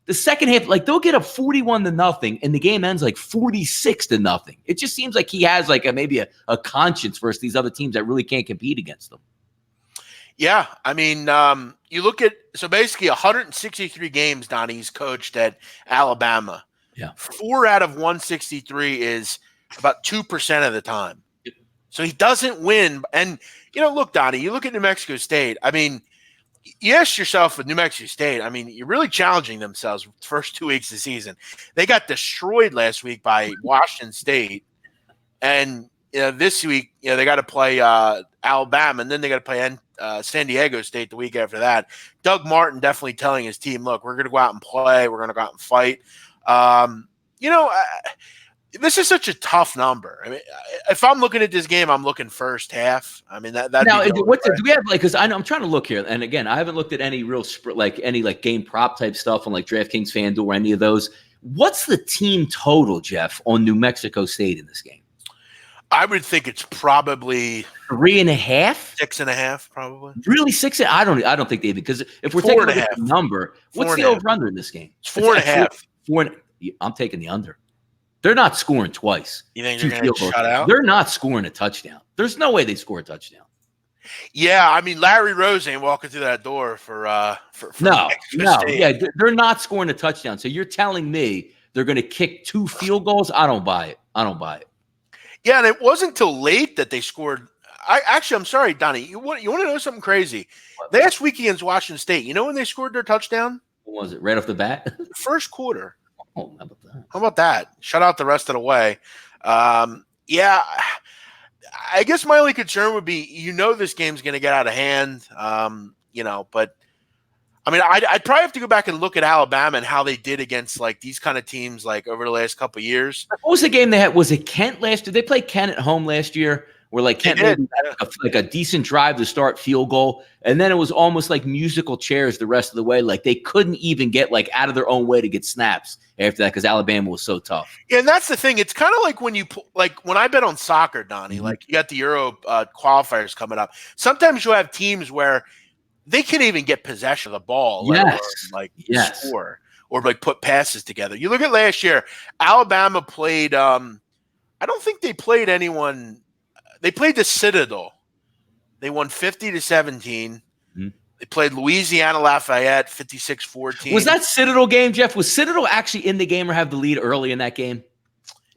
Speaker 2: The second half, like they'll get up 41-0, and the game ends like 46-0. It just seems like he has like maybe a conscience versus these other teams that really can't compete against them.
Speaker 1: Yeah, I mean, you look at basically 163 games Donnie's coached at Alabama.
Speaker 2: Yeah,
Speaker 1: 4 out of 163 is about 2% of the time. So he doesn't win. And look, Donnie, you look at New Mexico State. I mean. You ask yourself with New Mexico State, I mean, you're really challenging themselves the first 2 weeks of the season. They got destroyed last week by Washington State. And this week, they got to play Alabama, and then they got to play San Diego State the week after that. Doug Martin definitely telling his team, look, we're going to go out and play. We're going to go out and fight. This is such a tough number. I mean, if I'm looking at this game, I'm looking first half. I mean, that. Now,
Speaker 2: do we have like? Because I'm trying to look here, and again, I haven't looked at any real any game prop type stuff on like DraftKings, FanDuel, or any of those. What's the team total, Jeff, on New Mexico State in this game?
Speaker 1: I would think it's probably
Speaker 2: 3.5,
Speaker 1: 6.5, probably.
Speaker 2: Really, 6? I don't think they because if we're taking a number, what's the over under in this game?
Speaker 1: It's 4.5.
Speaker 2: 4. I'm taking the under. They're not scoring twice.
Speaker 1: You think they're going to shut out?
Speaker 2: They're not scoring a touchdown. There's no way they score a touchdown.
Speaker 1: Yeah, I mean, Larry Rose ain't walking through that door for
Speaker 2: no. Yeah, they're not scoring a touchdown. So you're telling me they're going to kick 2 field goals? I don't buy it.
Speaker 1: Yeah, and it wasn't until late that they scored. I'm sorry, Donnie. You want to know something crazy? Last week against Washington State, you know when they scored their touchdown?
Speaker 2: What was it? Right off the bat?
Speaker 1: First quarter.
Speaker 2: Oh, how about that?
Speaker 1: How about that? Shut out the rest of the way. Yeah, I guess my only concern would be, this game's going to get out of hand, but I mean, I'd probably have to go back and look at Alabama and how they did against like these kind of teams like over the last couple of years.
Speaker 2: What was the game they had? Was it Kent last year? Did they play Kent at home last year? Where like Kent had like a decent drive to start, field goal, and then it was almost like musical chairs the rest of the way. Like they couldn't even get like out of their own way to get snaps after that because Alabama was so tough.
Speaker 1: Yeah, and that's the thing. It's kind of like when I bet on soccer, Donnie. Mm-hmm. Like you got the Euro qualifiers coming up. Sometimes you have teams where they can't even get possession of the ball, score or like put passes together. You look at last year, Alabama played. I don't think they played anyone. They played the Citadel. They won 50-17. Mm-hmm. They played Louisiana Lafayette 56-14.
Speaker 2: Was that Citadel game, Jeff? Was Citadel actually in the game or have the lead early in that game?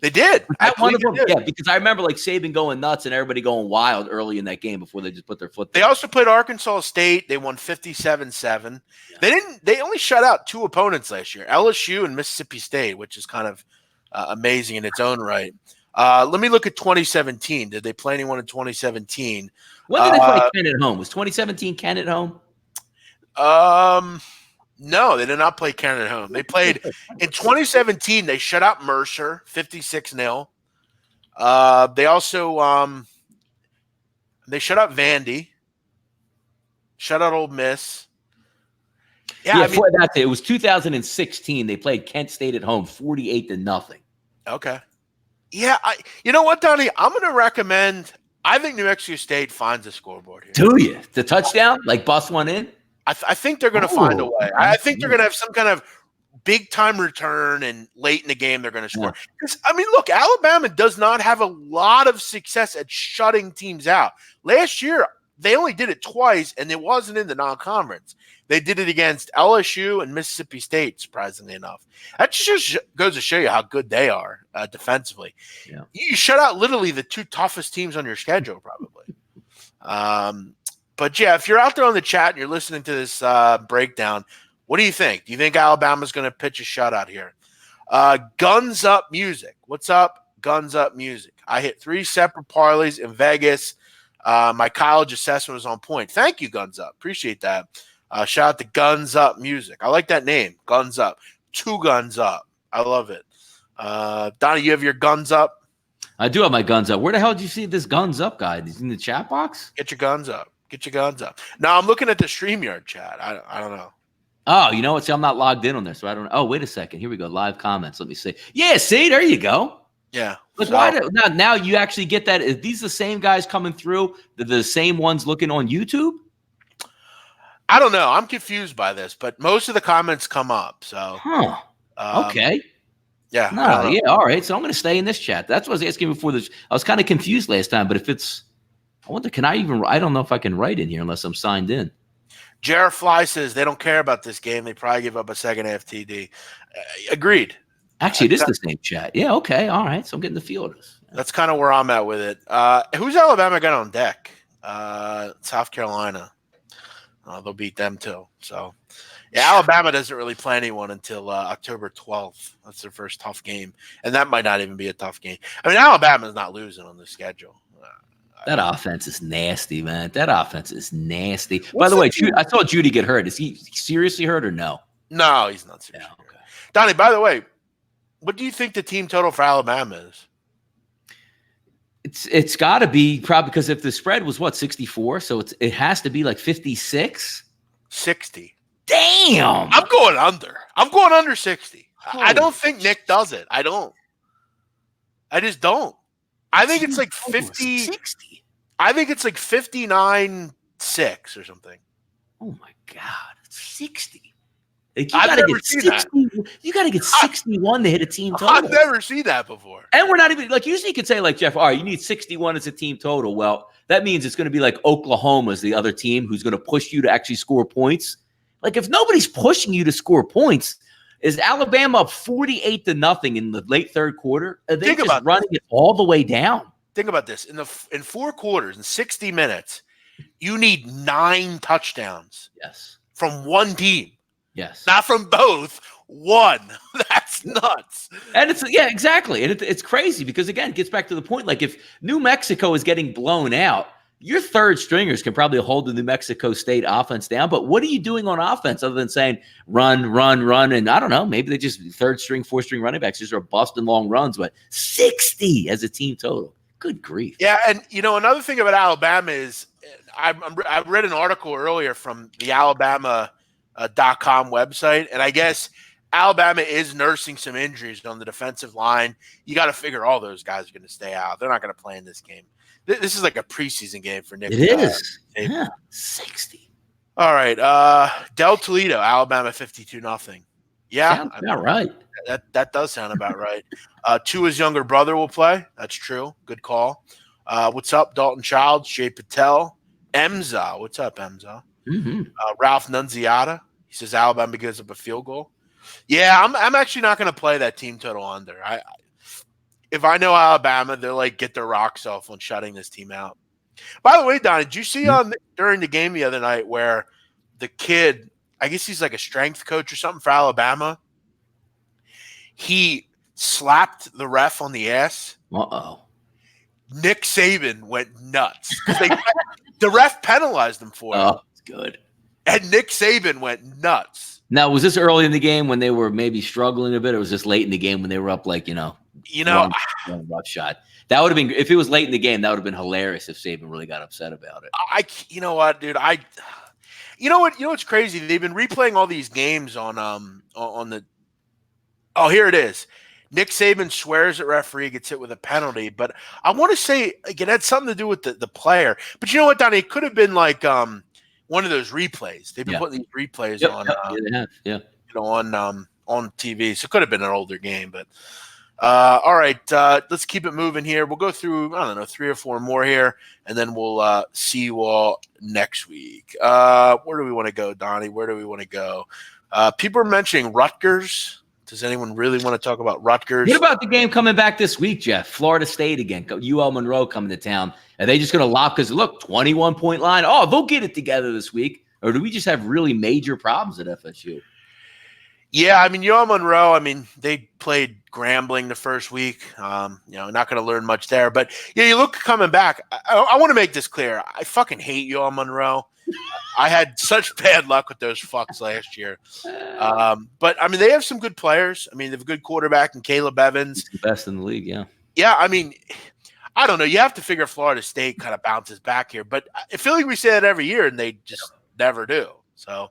Speaker 1: They did.
Speaker 2: One of them, yeah, because I remember like Saban going nuts and everybody going wild early in that game before they just put their foot down.
Speaker 1: They also played Arkansas State. They won 57-7. Yeah. They only shut out 2 opponents last year, LSU and Mississippi State, which is kind of amazing in its own right. Let me look at 2017. Did they play anyone in 2017?
Speaker 2: When did they play Kent at home? Was 2017 Kent at home?
Speaker 1: No, they did not play Kent at home. They played in 2017. They shut out Mercer 56-0. They also they shut out Vandy, shut out Ole Miss.
Speaker 2: Yeah, that's it. It was 2016. They played Kent State at home, 48-0.
Speaker 1: Okay. Yeah, you know what, Donnie? I'm going to recommend I think New Mexico State finds a scoreboard here.
Speaker 2: Do you? The touchdown? Like bust one in?
Speaker 1: I think they're going to find a way. I think they're going to have some kind of big-time return, and late in the game they're going to score. Because, I mean, look, Alabama does not have a lot of success at shutting teams out. Last year, they only did it twice, and it wasn't in the non-conference. They did it against LSU and Mississippi State, surprisingly enough. That just goes to show you how good they are defensively. Yeah. You shut out literally the two toughest teams on your schedule, probably. But, yeah, if you're out there on the chat and you're listening to this breakdown, what do you think? Do you think Alabama's going to pitch a shutout here? Guns Up Music. What's up? Guns Up Music. I hit 3 separate parlays in Vegas. My college assessment was on point. Thank you, Guns Up. Appreciate that. Shout out to Guns Up Music. I like that name, Guns Up. 2 guns up. I love it. Donnie, you have your guns up?
Speaker 2: I do have my guns up. Where the hell did you see this Guns Up guy? Is he in the chat box?
Speaker 1: Get your guns up. Get your guns up. Now, I'm looking at the StreamYard chat. I don't know.
Speaker 2: Oh, you know what? See, I'm not logged in on there, so I don't know. Oh, wait a second. Here we go. Live comments. Let me see. Yeah, see, there you go.
Speaker 1: Yeah.
Speaker 2: Look, now you actually get that. Is these the same guys coming through? The same ones looking on YouTube?
Speaker 1: I don't know. I'm confused by this, but most of the comments come up. So,
Speaker 2: okay.
Speaker 1: Yeah.
Speaker 2: No, yeah. All right. So I'm going to stay in this chat. That's what I was asking before this. I was kind of confused last time, but if it's, I wonder, I don't know if I can write in here unless I'm signed in.
Speaker 1: Jared Fly says they don't care about this game. They probably give up a second half TD. Agreed.
Speaker 2: Actually, it is the same chat. Yeah, okay. All right. So I'm getting the feel of this.
Speaker 1: That's kind of where I'm at with it. Who's Alabama got on deck? South Carolina. They'll beat them too. So, yeah, Alabama doesn't really play anyone until October 12th. That's their first tough game. And that might not even be a tough game. I mean, Alabama's not losing on the schedule.
Speaker 2: That offense is nasty, man. That offense is nasty. By the way, I saw Judy get hurt. Is he seriously hurt or no?
Speaker 1: No, he's not seriously hurt. Okay. Donnie, by the way, what do you think the team total for Alabama is?
Speaker 2: It's got to be probably because if the spread was 64, so it has to be like 56.
Speaker 1: 60.
Speaker 2: Damn.
Speaker 1: I'm going under. I'm going under 60. I don't think Nick does it. I don't. I just don't. I think it's like 50. 60. I think it's like 59-6 or something.
Speaker 2: Oh my God, 60. Like you gotta get 60. You gotta get 61 to hit a team total.
Speaker 1: I've never seen that before.
Speaker 2: And we're not even like usually you could say like Jeff, all right, you need 61 as a team total. Well, that means it's going to be like Oklahoma's the other team who's going to push you to actually score points. Like if nobody's pushing you to score points, is Alabama up 48-0 in the late third quarter? Are they just running it all the way down?
Speaker 1: Think about this. In 4 quarters, in 60 minutes, you need 9 touchdowns.
Speaker 2: Yes.
Speaker 1: From one team.
Speaker 2: Yes.
Speaker 1: Not from both. One. That's nuts.
Speaker 2: And exactly. And it's crazy because, again, it gets back to the point. Like if New Mexico is getting blown out, your third stringers can probably hold the New Mexico State offense down. But what are you doing on offense other than saying run? And I don't know, maybe they just third string, 4th string running backs just are busting long runs, but 60 as a team total. Good grief.
Speaker 1: Yeah. And, another thing about Alabama is I read an article earlier from the Alabama.com website. And I guess Alabama is nursing some injuries on the defensive line. You got to figure all those guys are going to stay out. They're not going to play in this game. This is like a preseason game for Nick.
Speaker 2: It is. Yeah, 60.
Speaker 1: All right. Del Toledo, Alabama 52-0. Yeah.
Speaker 2: Sounds about right.
Speaker 1: That does sound about right. Tua's younger brother will play. That's true. Good call. What's up, Dalton Childs, Jay Patel, Emza. What's up, Emza?
Speaker 2: Mm-hmm.
Speaker 1: Ralph Nunziata. He says Alabama gives up a field goal. Yeah, I'm actually not going to play that team total under. If I know Alabama, they'll get their rocks off on shutting this team out. By the way, Don, did you see during the game the other night where the kid, I guess he's like a strength coach or something for Alabama, he slapped the ref on the ass?
Speaker 2: Uh-oh.
Speaker 1: Nick Saban went nuts. The ref penalized him for it.
Speaker 2: Oh, good.
Speaker 1: And Nick Saban went nuts.
Speaker 2: Now, was this early in the game when they were maybe struggling a bit, or was this late in the game when they were up one rough shot? That would have been, if it was late in the game, that would have been hilarious if Saban really got upset about it.
Speaker 1: You know what, dude? What's crazy? They've been replaying all these games on the. Oh, here it is. Nick Saban swears at referee, gets hit with a penalty, but I want to say like, it had something to do with the player. But you know what, Donnie? It could have been like one of those replays. They've been putting these replays on,
Speaker 2: Yeah, they have. Yeah.
Speaker 1: On TV. So it could have been an older game, but all right, let's keep it moving here. We'll go through, I don't know, 3 or 4 more here, and then we'll see you all next week. Where do we want to go, Donnie? Where do we want to go? People are mentioning Rutgers. Does anyone really want to talk about Rutgers?
Speaker 2: What about the game coming back this week, Jeff? Florida State again. UL Monroe coming to town. Are they just going to lock? Because look, 21-point line. Oh, they'll get it together this week. Or do we just have really major problems at FSU?
Speaker 1: Yeah, I mean, UL Monroe, I mean, they played Grambling the first week. Not going to learn much there. But, yeah, you look coming back. I want to make this clear. I fucking hate UL Monroe. I had such bad luck with those fucks last year. But, I mean, they have some good players. I mean, they have a good quarterback in Caleb Evans.
Speaker 2: He's the best in the league, yeah.
Speaker 1: Yeah, I mean, I don't know. You have to figure Florida State kind of bounces back here. But I feel like we say that every year, and they just never do. So,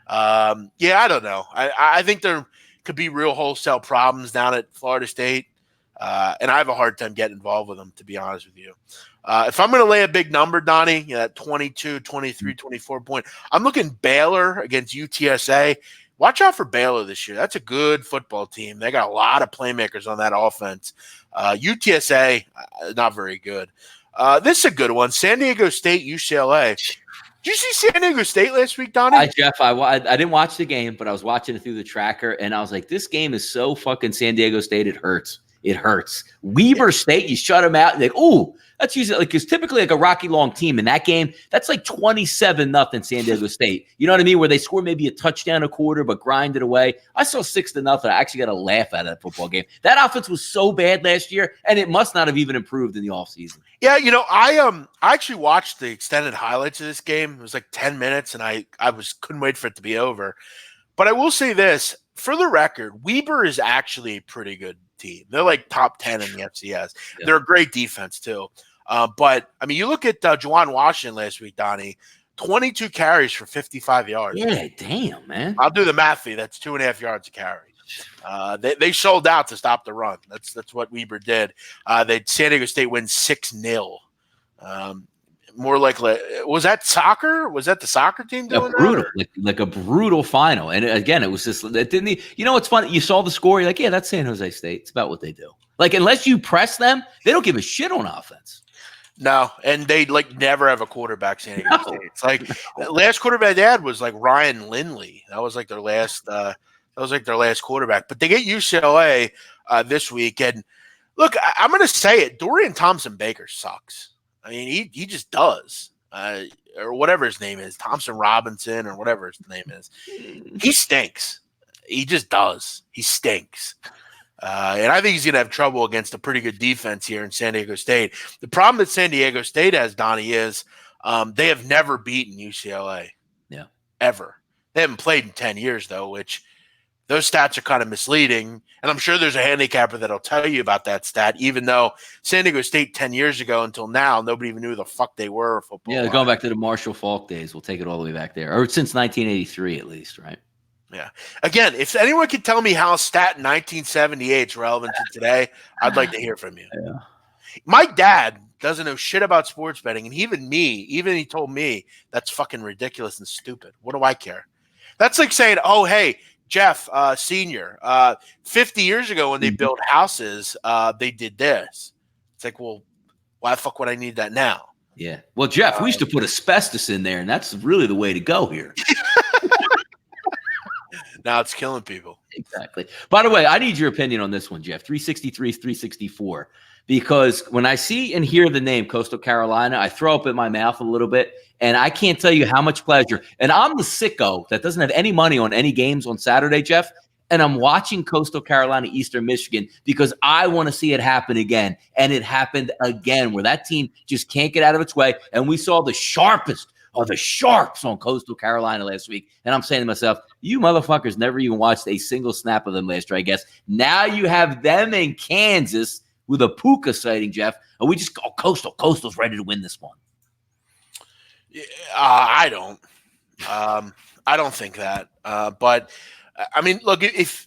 Speaker 1: I don't know. I think there could be real wholesale problems down at Florida State. And I have a hard time getting involved with them, to be honest with you. If I'm going to lay a big number, Donnie, that 22, 23, 24 point, I'm looking Baylor against UTSA. Watch out for Baylor this year. That's a good football team. They got a lot of playmakers on that offense. UTSA, not very good. This is a good one. San Diego State, UCLA. Did you see San Diego State last week, Donnie?
Speaker 2: Jeff, I didn't watch the game, but I was watching it through the tracker, and I was like, this game is so fucking San Diego State, it hurts. It hurts. Weber State, you shut them out. Like, ooh, that's usually like it's typically like a Rocky Long team. In that game, that's like 27-0 San Diego State. You know what I mean? Where they score maybe a touchdown a quarter, but grind it away. I saw 6-0. I actually got a laugh out of that football game. That offense was so bad last year, and it must not have even improved in the offseason.
Speaker 1: Yeah, I actually watched the extended highlights of this game. It was like 10 minutes, and I couldn't wait for it to be over. But I will say this, for the record, Weber is actually a pretty good team. They're like top 10 in the FCS. Yeah. They're a great defense too. But I mean, you look at Juwan Washington last week, Donnie, 22 carries for 55 yards.
Speaker 2: Yeah, damn, man.
Speaker 1: I'll do the math for you. That's 2.5 yards a carry. They sold out to stop the run. That's what Weber did. San Diego State wins 6-0. More like was that soccer? Was that the soccer team doing
Speaker 2: brutal, like a brutal final? And again, it was just it didn't. You know what's funny? You saw the score. You're like, yeah, that's San Jose State. It's about what they do. Like unless you press them, they don't give a shit on offense.
Speaker 1: No, and they like never have a quarterback. San Diego State. It's like the last quarterback they had was like Ryan Lindley. That was like their last. Quarterback. But they get UCLA this week, and look, I'm going to say it. Dorian Thompson-Baker sucks. I mean, he just does, or whatever his name is, Thompson Robinson or whatever his name is. He stinks. He just does. He stinks. And I think he's going to have trouble against a pretty good defense here in San Diego State. The problem that San Diego State has, Donnie, is they have never beaten UCLA.
Speaker 2: Yeah.
Speaker 1: Ever. They haven't played in 10 years, though, which those stats are kind of misleading. And I'm sure there's a handicapper that'll tell you about that stat, even though San Diego State 10 years ago until now, nobody even knew who the fuck they were. Football.
Speaker 2: Yeah, they're going back to the Marshall Faulk days. We'll take it all the way back there. Or since 1983 at least, right?
Speaker 1: Yeah. Again, if anyone could tell me how a stat in 1978 is relevant to today, I'd like to hear from you.
Speaker 2: Yeah.
Speaker 1: My dad doesn't know shit about sports betting, and he told me that's fucking ridiculous and stupid. What do I care? That's like saying, oh, hey, Jeff, senior, 50 years ago when they built houses, they did this. It's like, well, why the fuck would I need that now?
Speaker 2: Yeah. Well, Jeff, we used to put asbestos in there, and that's really the way to go here.
Speaker 1: Now it's killing people.
Speaker 2: Exactly. By the way, I need your opinion on this one, Jeff. 363, 364. Because when I see and hear the name Coastal Carolina, I throw up in my mouth a little bit, and I can't tell you how much pleasure. And I'm the sicko that doesn't have any money on any games on Saturday, Jeff, and I'm watching Coastal Carolina, Eastern Michigan, because I want to see it happen again. And it happened again, where that team just can't get out of its way. And we saw the sharpest of the sharps on Coastal Carolina last week. And I'm saying to myself, you motherfuckers never even watched a single snap of them last year, I guess. Now you have them in Kansas with a Puka sighting, Jeff. And we just go, Coastal's ready to win this one.
Speaker 1: I don't think that. But I mean, look, if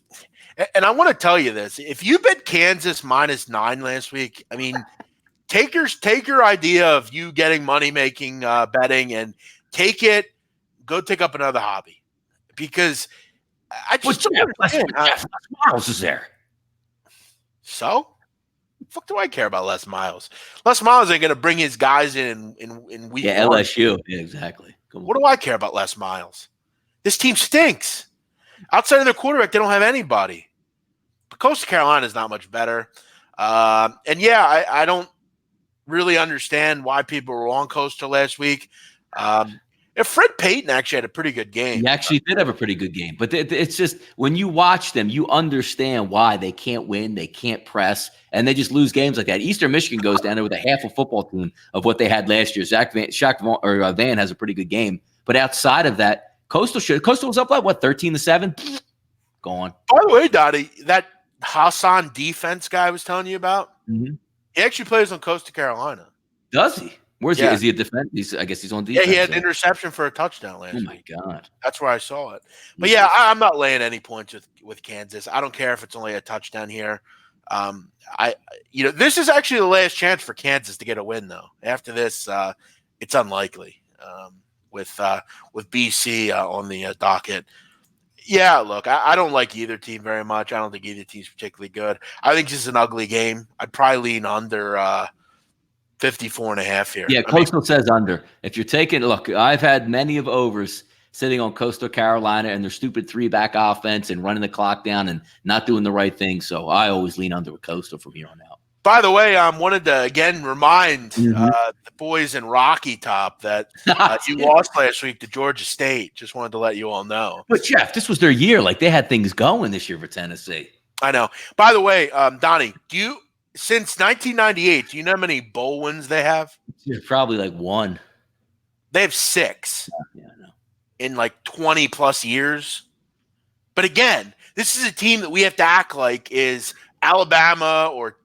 Speaker 1: And I want to tell you this: if you bet Kansas -9 last week, I mean, take your idea of you getting money making betting and go take up another hobby, because I just don't understand.
Speaker 2: Les Miles is there.
Speaker 1: So, fuck do I care about Les Miles? Les Miles ain't gonna bring his guys in week one.
Speaker 2: LSU. Yeah, exactly.
Speaker 1: What do I care about Les Miles? This team stinks. Outside of their quarterback, they don't have anybody. But Coastal Carolina is not much better. And yeah, I don't really understand why people were on Coastal last week. If Fred Payton actually had a pretty good game.
Speaker 2: He actually did have a pretty good game. But it's just when you watch them, you understand why they can't win, they can't press, and they just lose games like that. Eastern Michigan goes down there with a half a football team of what they had last year. Van has a pretty good game. But outside of that, Coastal was up like, what, 13-7? Gone.
Speaker 1: By the way, Dottie, that Hassan defense guy I was telling you about, he actually plays on Coastal Carolina.
Speaker 2: Does he? Where's he? Is he a defense? I guess he's on defense.
Speaker 1: Yeah, he had an interception for a touchdown last week.
Speaker 2: Oh, my God.
Speaker 1: That's where I saw it. But, yeah, I'm not laying any points with Kansas. I don't care if it's only a touchdown here. This is actually the last chance for Kansas to get a win, though. After this, it's unlikely with BC on the docket. Yeah, look, I don't like either team very much. I don't think either team's particularly good. I think this is an ugly game. I'd probably lean under 54.5 here.
Speaker 2: Yeah, Coastal says under. If you're taking, look, I've had many of overs sitting on Coastal Carolina and their stupid 3-back offense and running the clock down and not doing the right thing. So I always lean under with Coastal from here on out.
Speaker 1: By the way, I wanted to again remind the boys in Rocky Top that you lost last week to Georgia State. Just wanted to let you all know.
Speaker 2: But Jeff, this was their year. Like they had things going this year for Tennessee.
Speaker 1: I know. By the way, Donnie, since 1998, do you know how many bowl wins they have?
Speaker 2: Probably like 1.
Speaker 1: They have 6.
Speaker 2: Yeah, I know.
Speaker 1: In like 20 plus years. But again, this is a team that we have to act like is Alabama or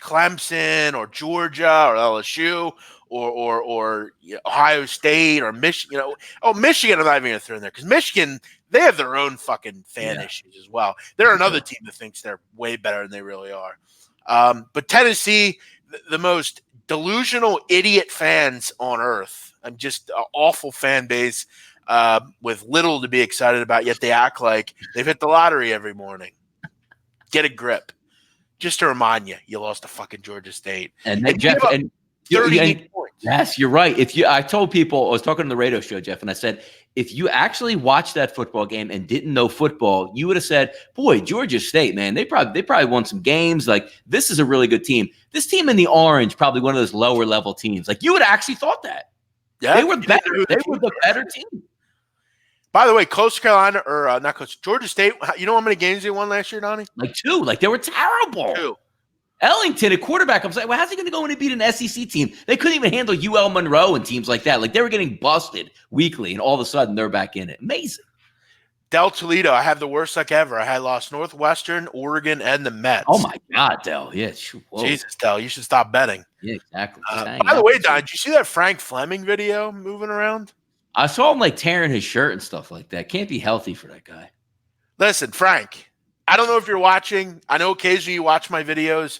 Speaker 1: Clemson or Georgia or LSU or Ohio State or Michigan. Michigan I'm not even going to throw in there because Michigan, they have their own fucking fan issues as well. They're another team that thinks they're way better than they really are. But Tennessee, the most delusional idiot fans on earth. I'm just an awful fan base with little to be excited about, yet they act like they've hit the lottery every morning. Get a grip. Just to remind you, you lost to fucking Georgia State.
Speaker 2: And Jeff, 38 points. Yes, you're right. I told people, I was talking on the radio show, Jeff, and I said, if you actually watched that football game and didn't know football, you would have said, boy, Georgia State, man, they probably won some games. Like, this is a really good team. This team in the orange, probably one of those lower level teams. Like, you would have actually thought that. Yeah, they were better. They were the better team.
Speaker 1: By the way, Georgia State, you know how many games they won last year, Donnie?
Speaker 2: Like 2. Like, they were terrible. 2. Ellington, a quarterback, I was like, well, how's he going to go in and beat an SEC team? They couldn't even handle UL Monroe and teams like that. Like, they were getting busted weekly, and all of a sudden, they're back in it. Amazing.
Speaker 1: Del Toledo, I have the worst luck ever. I had lost Northwestern, Oregon, and the Mets.
Speaker 2: Oh, my God, Del. Yeah. Whoa.
Speaker 1: Jesus, Del, you should stop betting.
Speaker 2: Yeah, exactly.
Speaker 1: By the way, Don, did you see that Frank Fleming video moving around?
Speaker 2: I saw him, like, tearing his shirt and stuff like that. Can't be healthy for that guy.
Speaker 1: Listen, Frank, I don't know if you're watching. I know occasionally you watch my videos.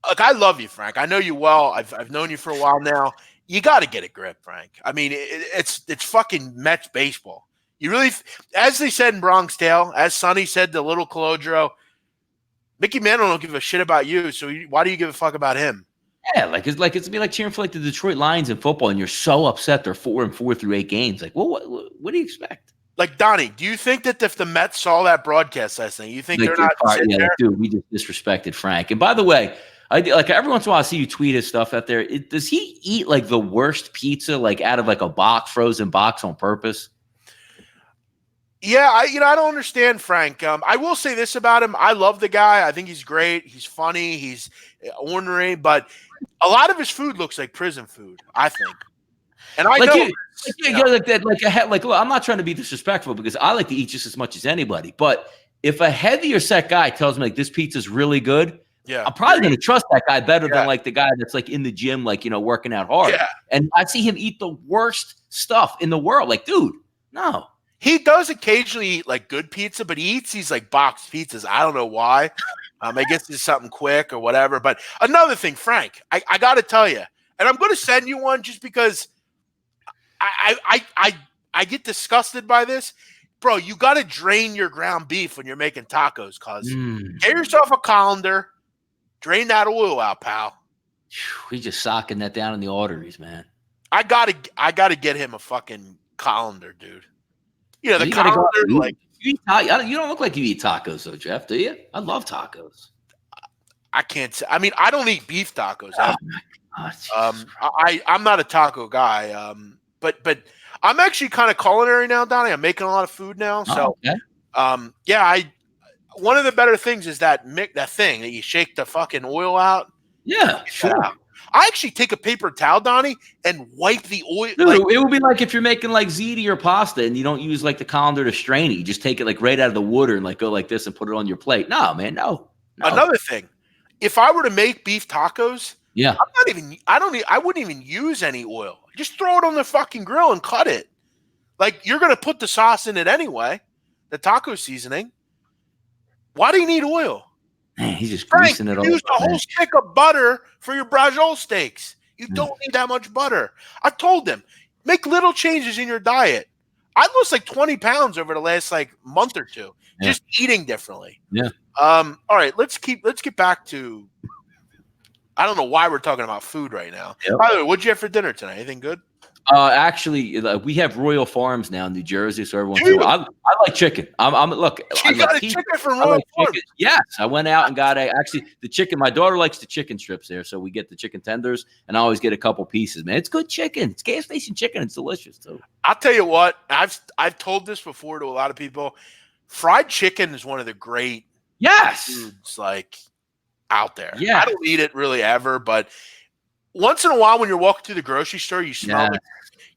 Speaker 1: Look, I love you, Frank. I know you well. I've known you for a while now. You got to get a grip, Frank. I mean, it's fucking Mets baseball. You really, as they said in Bronx Tale, as Sonny said to Little Colodro, Mickey Mantle don't give a shit about you, so why do you give a fuck about him?
Speaker 2: Yeah, it's be like cheering for like the Detroit Lions in football, and you're so upset they're 4-4 through 8 games. Like, well, what do you expect?
Speaker 1: Like, Donnie, do you think that if the Mets saw that broadcast last night, you think they're not sitting there?
Speaker 2: Dude, we just disrespected Frank. And by the way, every once in a while I see you tweet his stuff out there. Does he eat like the worst pizza, like out of like a frozen box on purpose?
Speaker 1: Yeah, I don't understand Frank. I will say this about him. I love the guy. I think he's great. He's funny. He's ornery, but a lot of his food looks like prison food, I think. And I know. Look,
Speaker 2: I'm not trying to be disrespectful because I like to eat just as much as anybody. But if a heavier set guy tells me like this pizza's really good, I'm probably going to trust that guy better than like the guy that's like in the gym, like, working out hard. Yeah. And I see him eat the worst stuff in the world. Like, dude, no.
Speaker 1: He does occasionally eat like good pizza, but he eats these like boxed pizzas. I don't know why. I guess it's something quick or whatever. But another thing, Frank, I got to tell you, and I'm going to send you one just because I get disgusted by this. Bro, you got to drain your ground beef when you're making tacos, cuz. Get yourself a colander, drain that oil out, pal.
Speaker 2: He's just socking that down in the arteries, man.
Speaker 1: I gotta get him a fucking colander, dude. You know, the colander, like
Speaker 2: you don't look like you eat tacos, though, Jeff. Do you? I love tacos.
Speaker 1: I can't say. I mean, I don't eat beef tacos.
Speaker 2: Oh,
Speaker 1: I'm not a taco guy. But I'm actually kind of culinary now, Donnie. I'm making a lot of food now. So, yeah, one of the better things is that thing that you shake the fucking oil out.
Speaker 2: Yeah, sure.
Speaker 1: I actually take a paper towel, Donnie, and wipe the oil.
Speaker 2: Dude, it would be like if you're making like ziti or pasta and you don't use like the colander to strain it. You just take it like right out of the water and like go like this and put it on your plate. No, man, no.
Speaker 1: Another thing, if I were to make beef tacos,
Speaker 2: yeah,
Speaker 1: I wouldn't even use any oil. Just throw it on the fucking grill and cut it. Like, you're gonna put the sauce in it anyway, the taco seasoning. Why do you need oil?
Speaker 2: Man, he's just greasing it all.
Speaker 1: Use a whole stick of butter for your brajol steaks. You don't need that much butter. I told them, make little changes in your diet. I lost like 20 pounds over the last like month or two, just eating differently.
Speaker 2: Yeah.
Speaker 1: All right, let's get back to. I don't know why we're talking about food right now. Yep. By the way, what'd you have for dinner tonight? Anything good?
Speaker 2: Actually, we have Royal Farms now in New Jersey, so everyone. I like chicken. Look.
Speaker 1: You got a chicken from Royal Farms?
Speaker 2: Yes, I went out and got the chicken. My daughter likes the chicken strips there, so we get the chicken tenders, and I always get a couple pieces. Man, it's good chicken. It's gas station chicken. It's delicious too.
Speaker 1: I'll tell you what. I've told this before to a lot of people. Fried chicken is one of the great foods like out there.
Speaker 2: Yeah,
Speaker 1: I don't eat it really ever, but once in a while when you're walking through the grocery store, you smell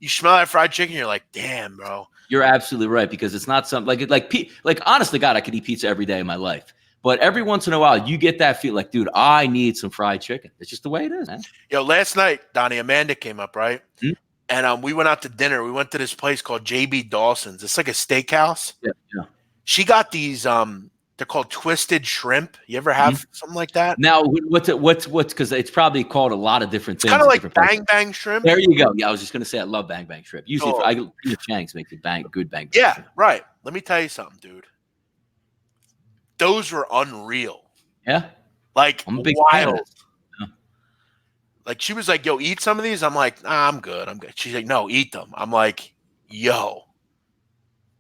Speaker 1: that fried chicken. You're like, damn, bro.
Speaker 2: You're absolutely right, because it's not something like honest to God, I could eat pizza every day of my life. But every once in a while, you get that feel like, dude, I need some fried chicken. It's just the way it is, man.
Speaker 1: Yo, last night, Donnie, Amanda came up, right? Mm-hmm. And we went out to dinner. We went to this place called JB Dawson's. It's like a steakhouse.
Speaker 2: Yeah.
Speaker 1: She got these they're called twisted shrimp. You ever have something like that?
Speaker 2: Now, what's because it's probably called a lot of different things.
Speaker 1: Kind of like bang bang shrimp.
Speaker 2: There you go. Yeah, I was just gonna say I love bang bang shrimp. Usually, Chang's make the good bang.
Speaker 1: Yeah,
Speaker 2: shrimp.
Speaker 1: Right. Let me tell you something, dude. Those were unreal.
Speaker 2: Yeah,
Speaker 1: like
Speaker 2: I'm a big
Speaker 1: wild.
Speaker 2: Yeah.
Speaker 1: Like, she was like, "Yo, eat some of these." I'm like, "Nah, I'm good. I'm good." She's like, "No, eat them." I'm like, "Yo,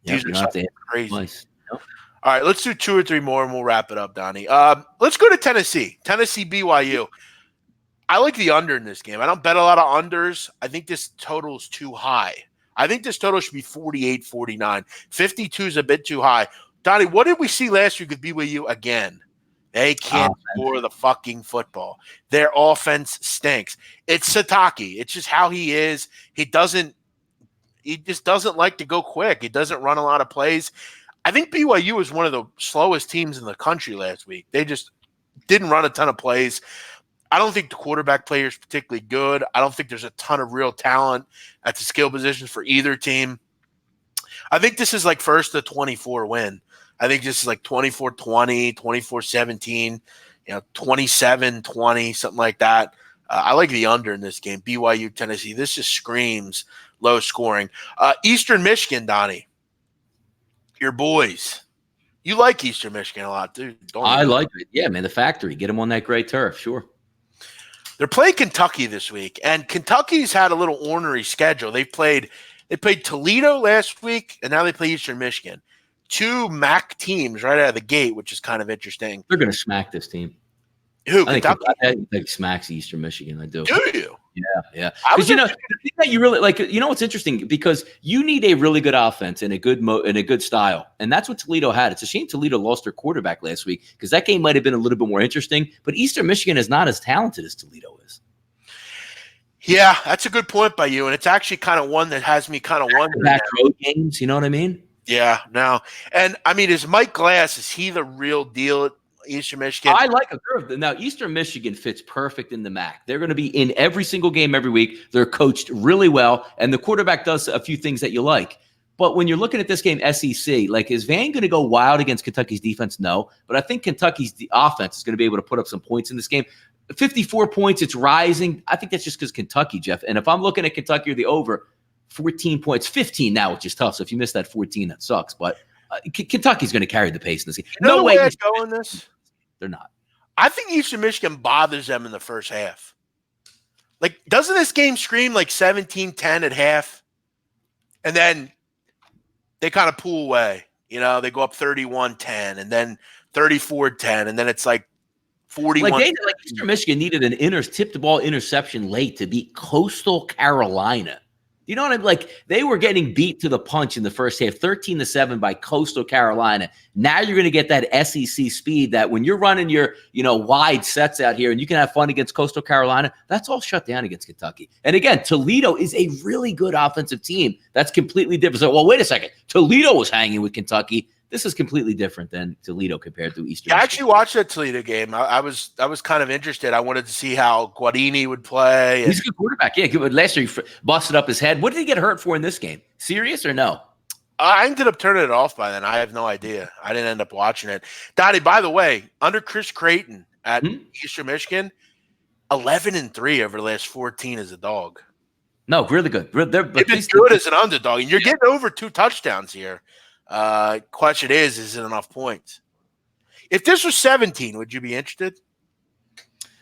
Speaker 1: these are something crazy."
Speaker 2: Nice.
Speaker 1: All right, let's do 2 or 3 more, and we'll wrap it up, Donnie. Let's go to Tennessee. Tennessee, BYU. I like the under in this game. I don't bet a lot of unders. I think this total is too high. I think this total should be 48-49. 52 is a bit too high. Donnie, what did we see last week with BYU again? They can't score the fucking football. Their offense stinks. It's Sataki. It's just how he is. He just doesn't like to go quick. He doesn't run a lot of plays. I think BYU was one of the slowest teams in the country last week. They just didn't run a ton of plays. I don't think the quarterback play is particularly good. I don't think there's a ton of real talent at the skill positions for either team. I think this is like first to 24 win. I think this is like 24-20, 24-17, 27-20, something like that. I like the under in this game. BYU, Tennessee. This just screams low scoring. Eastern Michigan, Donnie. Your boys. You like Eastern Michigan a lot, dude.
Speaker 2: I like it. Yeah, man, the factory. Get them on that great turf, sure.
Speaker 1: They're playing Kentucky this week, and Kentucky's had a little ornery schedule. They played Toledo last week, and now they play Eastern Michigan. 2 MAC teams right out of the gate, which is kind of interesting.
Speaker 2: They're going to smack this team.
Speaker 1: Who?
Speaker 2: I think smacks Eastern Michigan. I do.
Speaker 1: Do you?
Speaker 2: Yeah. Because the thing that you really like, what's interesting, because you need a really good offense and a good style, and that's what Toledo had. It's a shame Toledo lost their quarterback last week, because that game might have been a little bit more interesting. But Eastern Michigan is not as talented as Toledo is.
Speaker 1: Yeah, that's a good point by you, and it's actually kind of one that has me kind of wondering.
Speaker 2: Back road games, you know what I mean?
Speaker 1: Yeah. Now, and I mean, is Mike Glass? Is he the real deal at Eastern Michigan?
Speaker 2: I like a curve. Now, Eastern Michigan fits perfect in the MAC. They're going to be in every single game every week. They're coached really well, and the quarterback does a few things that you like. But when you're looking at this game, SEC, like, is Van going to go wild against Kentucky's defense? No. But I think Kentucky's offense is going to be able to put up some points in this game. 54 points, it's rising. I think that's just because Kentucky, Jeff. And if I'm looking at Kentucky or the over, 14 points, 15 now, which is tough. So if you miss that 14, that sucks. But Kentucky's going to carry the pace in this game.
Speaker 1: No way to go in this.
Speaker 2: They're not.
Speaker 1: I think Eastern Michigan bothers them in the first half. Like, doesn't this game scream like 17-10 at half? And then they kind of pull away. You know, they go up 31-10 and then 34-10. And then it's like 41.
Speaker 2: Like Eastern Michigan needed an tipped the ball interception late to beat Coastal Carolina. You know what I mean? Like, they were getting beat to the punch in the first half, 13-7 by Coastal Carolina. Now you're going to get that SEC speed that when you're running your, wide sets out here and you can have fun against Coastal Carolina, that's all shut down against Kentucky. And again, Toledo is a really good offensive team. That's completely different. So, well, wait a second. Toledo was hanging with Kentucky. This is completely different than Toledo compared to Eastern.
Speaker 1: I actually watched that Toledo game. I was kind of interested. I wanted to see how Guarini would play.
Speaker 2: He's a good quarterback. Yeah, last year he busted up his head. What did he get hurt for in this game? Serious or no?
Speaker 1: I ended up turning it off by then. I have no idea. I didn't end up watching it. Donnie, by the way, under Chris Creighton at Eastern Michigan, 11-3 over the last 14 as a dog.
Speaker 2: No, really good.
Speaker 1: They've been good as an underdog, and you're getting over 2 touchdowns here. Question is it enough points? If this was 17, would you be interested?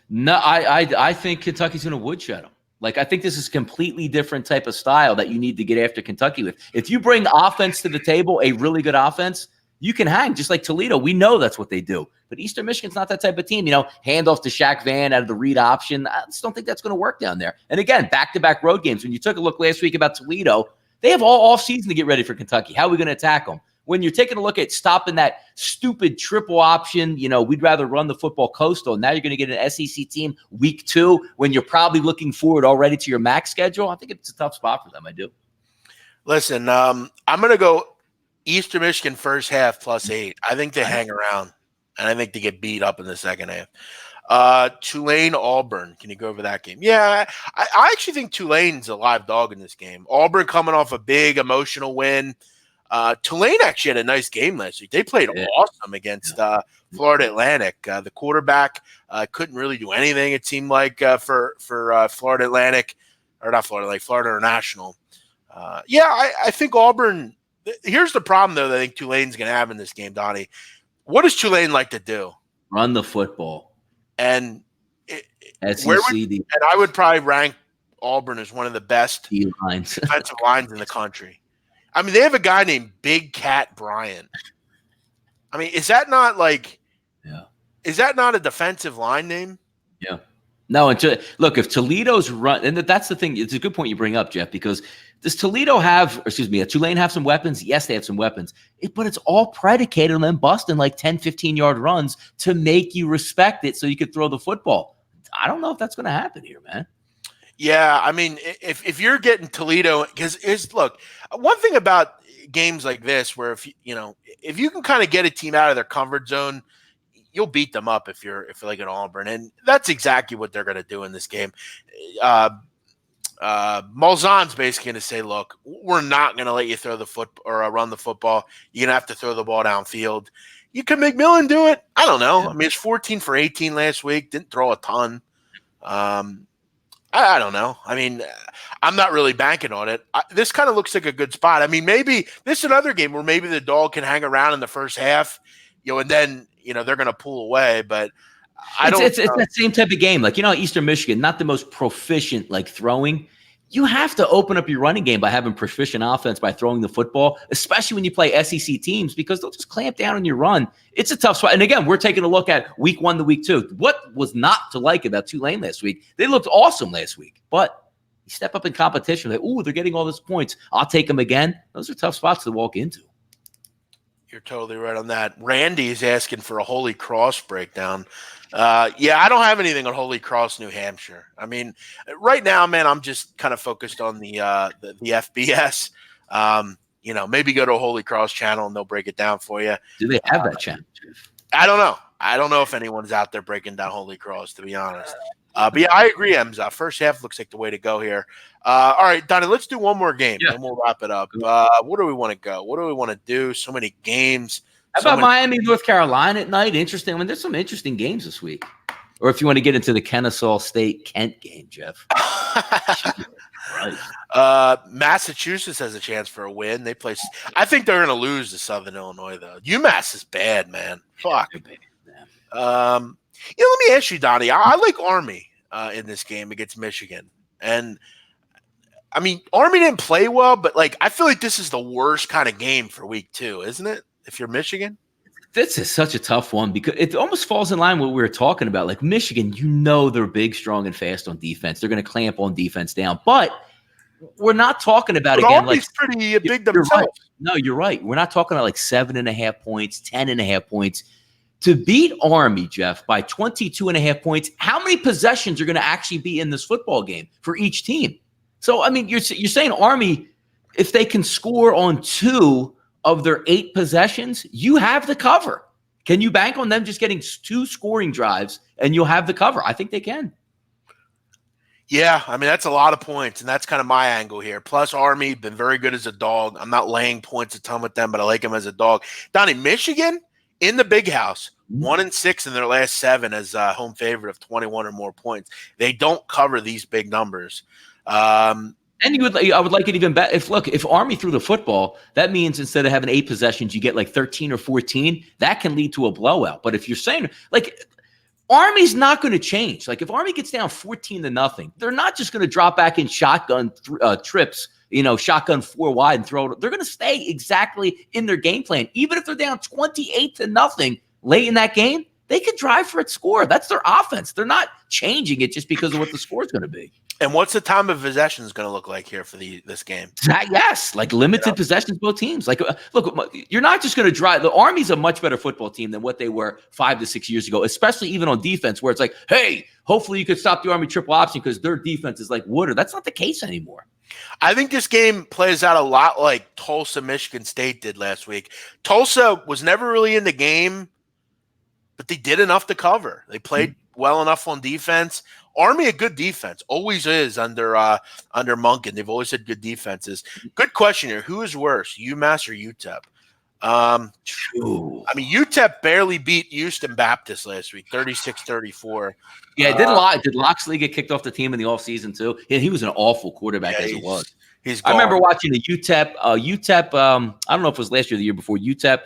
Speaker 2: No, I think Kentucky's going to woodshed them. Like, I think this is a completely different type of style that you need to get after Kentucky with. If you bring offense to the table, a really good offense, you can hang just like Toledo. We know that's what they do. But Eastern Michigan's not that type of team. Hand off to Shaq Van out of the read option. I just don't think that's going to work down there. And again, back-to-back road games. When you took a look last week about Toledo, they have all offseason to get ready for Kentucky. How are we going to attack them? When you're taking a look at stopping that stupid triple option, we'd rather run the football coastal. Now you're going to get an SEC team week 2 when you're probably looking forward already to your MAC schedule. I think it's a tough spot for them. I do.
Speaker 1: Listen, I'm going to go Eastern Michigan first half +8. I think they hang around, and I think they get beat up in the second half. Tulane, Auburn. Can you go over that game? Yeah, I actually think Tulane's a live dog in this game. Auburn coming off a big emotional win. Tulane actually had a nice game last week. They played awesome against Florida Atlantic. The quarterback couldn't really do anything, it seemed like, for Florida Atlantic, or not Florida, like Florida International. I think Auburn – here's the problem, though, that I think Tulane's going to have in this game, Donnie. What does Tulane like to do?
Speaker 2: Run the football.
Speaker 1: And
Speaker 2: SEC,
Speaker 1: I would probably rank Auburn as one of the best
Speaker 2: lines.
Speaker 1: defensive lines in the country. I mean, they have a guy named Big Cat Bryant. I mean, is that not is that not a defensive line name?
Speaker 2: Yeah. No, look, if Toledo's run, and that's the thing, it's a good point you bring up, Jeff, because does Tulane have some weapons? Yes, they have some weapons, but it's all predicated on them busting like 10, 15-yard runs to make you respect it so you could throw the football. I don't know if that's going to happen here, man.
Speaker 1: Yeah, I mean, if you're getting Toledo, because look, one thing about games like this, where if you can kind of get a team out of their comfort zone, you'll beat them up if you're like an Auburn, and that's exactly what they're going to do in this game. Malzahn's basically going to say, "Look, we're not going to let you throw the run the football. You're going to have to throw the ball downfield." You can McMillan do it? I don't know. I mean, it's 14 for 18 last week. Didn't throw a ton. I don't know. I mean, I'm not really banking on it. This kind of looks like a good spot. I mean, maybe this is another game where maybe the dog can hang around in the first half, and then, they're going to pull away. But it's
Speaker 2: that same type of game. Like, Eastern Michigan, not the most proficient, like, throwing. You have to open up your running game by having proficient offense by throwing the football, especially when you play SEC teams, because they'll just clamp down on your run. It's a tough spot. And again, we're taking a look at week 1 to week 2. What was not to like about Tulane last week? They looked awesome last week, but you step up in competition, like, they're getting all these points. I'll take them again. Those are tough spots to walk into.
Speaker 1: You're totally right on that. Randy is asking for a Holy Cross breakdown. I don't have anything on Holy Cross, New Hampshire. I mean, right now, man, I'm just kind of focused on the FBS. Maybe go to a Holy Cross channel and they'll break it down for you.
Speaker 2: Do they have that channel?
Speaker 1: I don't know. I don't know if anyone's out there breaking down Holy Cross, to be honest. But yeah, I agree, Emza. First half looks like the way to go here. All right, Donnie, let's do one more game, then we'll wrap it up. Where do we want to go? What do we want to do? So many games.
Speaker 2: How about Miami, North Carolina at night? Interesting. I mean, there's some interesting games this week. Or if you want to get into the Kennesaw State-Kent game, Jeff.
Speaker 1: Right. Massachusetts has a chance for a win. I think they're going to lose to Southern Illinois, though. UMass is bad, man. Fuck. Let me ask you, Donnie. I like Army in this game against Michigan. And, I mean, Army didn't play well, but, I feel like this is the worst kind of game for week 2, isn't it? If you're Michigan?
Speaker 2: This is such a tough one because it almost falls in line with what we were talking about. Like Michigan, they're big, strong, and fast on defense. They're going to clamp on defense down. But we're not talking about, again,
Speaker 1: Army's pretty big themselves.
Speaker 2: Right. No, you're right. We're not talking about 7.5 points, 10.5 points. To beat Army, Jeff, by 22.5 points, how many possessions are going to actually be in this football game for each team? So, I mean, you're saying Army, if they can score on 2 of their 8 possessions, you have the cover. Can you bank on them just getting 2 scoring drives and you'll have the cover? I think they can.
Speaker 1: Yeah, I mean, that's a lot of points, and that's kind of my angle here. Plus, Army, been very good as a dog. I'm not laying points a ton with them, but I like them as a dog. Donnie, Michigan in the Big House, 1-6 in their last 7 as a home favorite of 21 or more points. They don't cover these big numbers.
Speaker 2: And I would like it even better. If Army threw the football, that means instead of having 8 possessions, you get 13 or 14. That can lead to a blowout. But if you're saying Army's not going to change. If Army gets down 14-0, they're not just going to drop back in shotgun trips, shotgun 4 wide and throw it. They're going to stay exactly in their game plan. Even if they're down 28-0 late in that game, they could drive for a score. That's their offense. They're not changing it just because of what the score is going to be.
Speaker 1: And what's the time of possessions going to look like here for this game?
Speaker 2: Yes, limited possessions, both teams. Look, you're not just going to drive. The Army's a much better football team than what they were 5 to 6 years ago, especially even on defense, where it's hey, hopefully you could stop the Army triple option because their defense is like water. That's not the case anymore.
Speaker 1: I think this game plays out a lot like Tulsa, Michigan State did last week. Tulsa was never really in the game, but they did enough to cover. They played well enough on defense. Army, a good defense, always is under Monken. They've always had good defenses. Good question here. Who is worse, UMass or UTEP? I mean, UTEP barely beat Houston Baptist last week, 36-34.
Speaker 2: Yeah, did Loxley get kicked off the team in the offseason too? Yeah, he was an awful quarterback as it was. I remember watching the UTEP. I don't know if it was last year or the year before, UTEP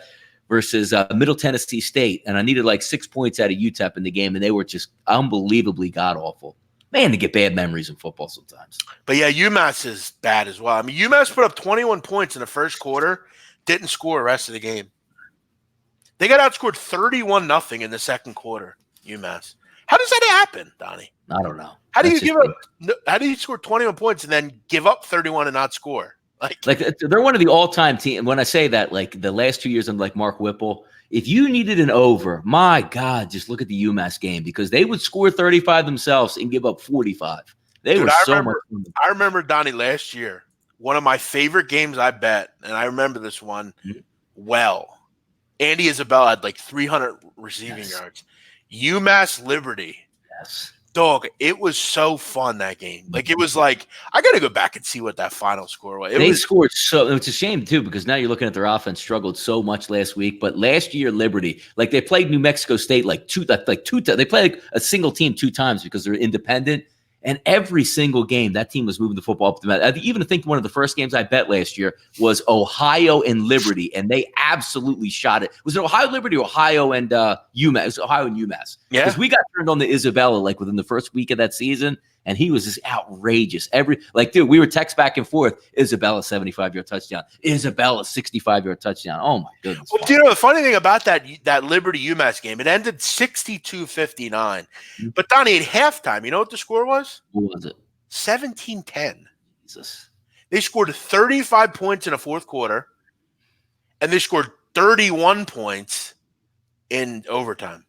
Speaker 2: versus Middle Tennessee State, and I needed 6 points out of UTEP in the game, and they were just unbelievably god-awful. Man, to get bad memories in football sometimes.
Speaker 1: But yeah, UMass is bad as well. I mean, UMass put up 21 points in the first quarter, didn't score the rest of the game. They got outscored 31-0 in the second quarter, UMass. How does that happen, Donnie?
Speaker 2: I don't know.
Speaker 1: How do you score 21 points and then give up 31 and not score?
Speaker 2: They're one of the all-time teams. When I say that, the last 2 years under Mark Whipple, if you needed an over, my God, just look at the UMass game because they would score 35 themselves and give up 45. Much fun.
Speaker 1: I remember, Donnie, last year, one of my favorite games I bet, and I remember this one well. Andy Isabella had 300 receiving yards. UMass Liberty.
Speaker 2: Yes.
Speaker 1: Dog, it was so fun, that game. It was I got to go back and see what that final score was.
Speaker 2: Scored so – it's a shame, too, because now you're looking at their offense struggled so much last week. But last year, Liberty, they played New Mexico State they played a single team 2 times because they're independent. And every single game, that team was moving the football up the mat. I even think one of the first games I bet last year was Ohio and Liberty, and they absolutely shot it. Was it Ohio, Liberty, or Ohio and UMass? It was Ohio and UMass. Yeah. Because we got turned on to Isabella within the first week of that season, and he was just outrageous. Dude, we were text back and forth. Isabella 75-yard touchdown. Isabella 65-yard touchdown. Oh my goodness!
Speaker 1: Well, do you know the funny thing about that Liberty UMass game? It ended 62-59. But Donnie, at halftime, you know what the score was?
Speaker 2: What was it?
Speaker 1: 17-10.
Speaker 2: Jesus.
Speaker 1: They scored 35 points in the fourth quarter, and they scored 31 points in overtime.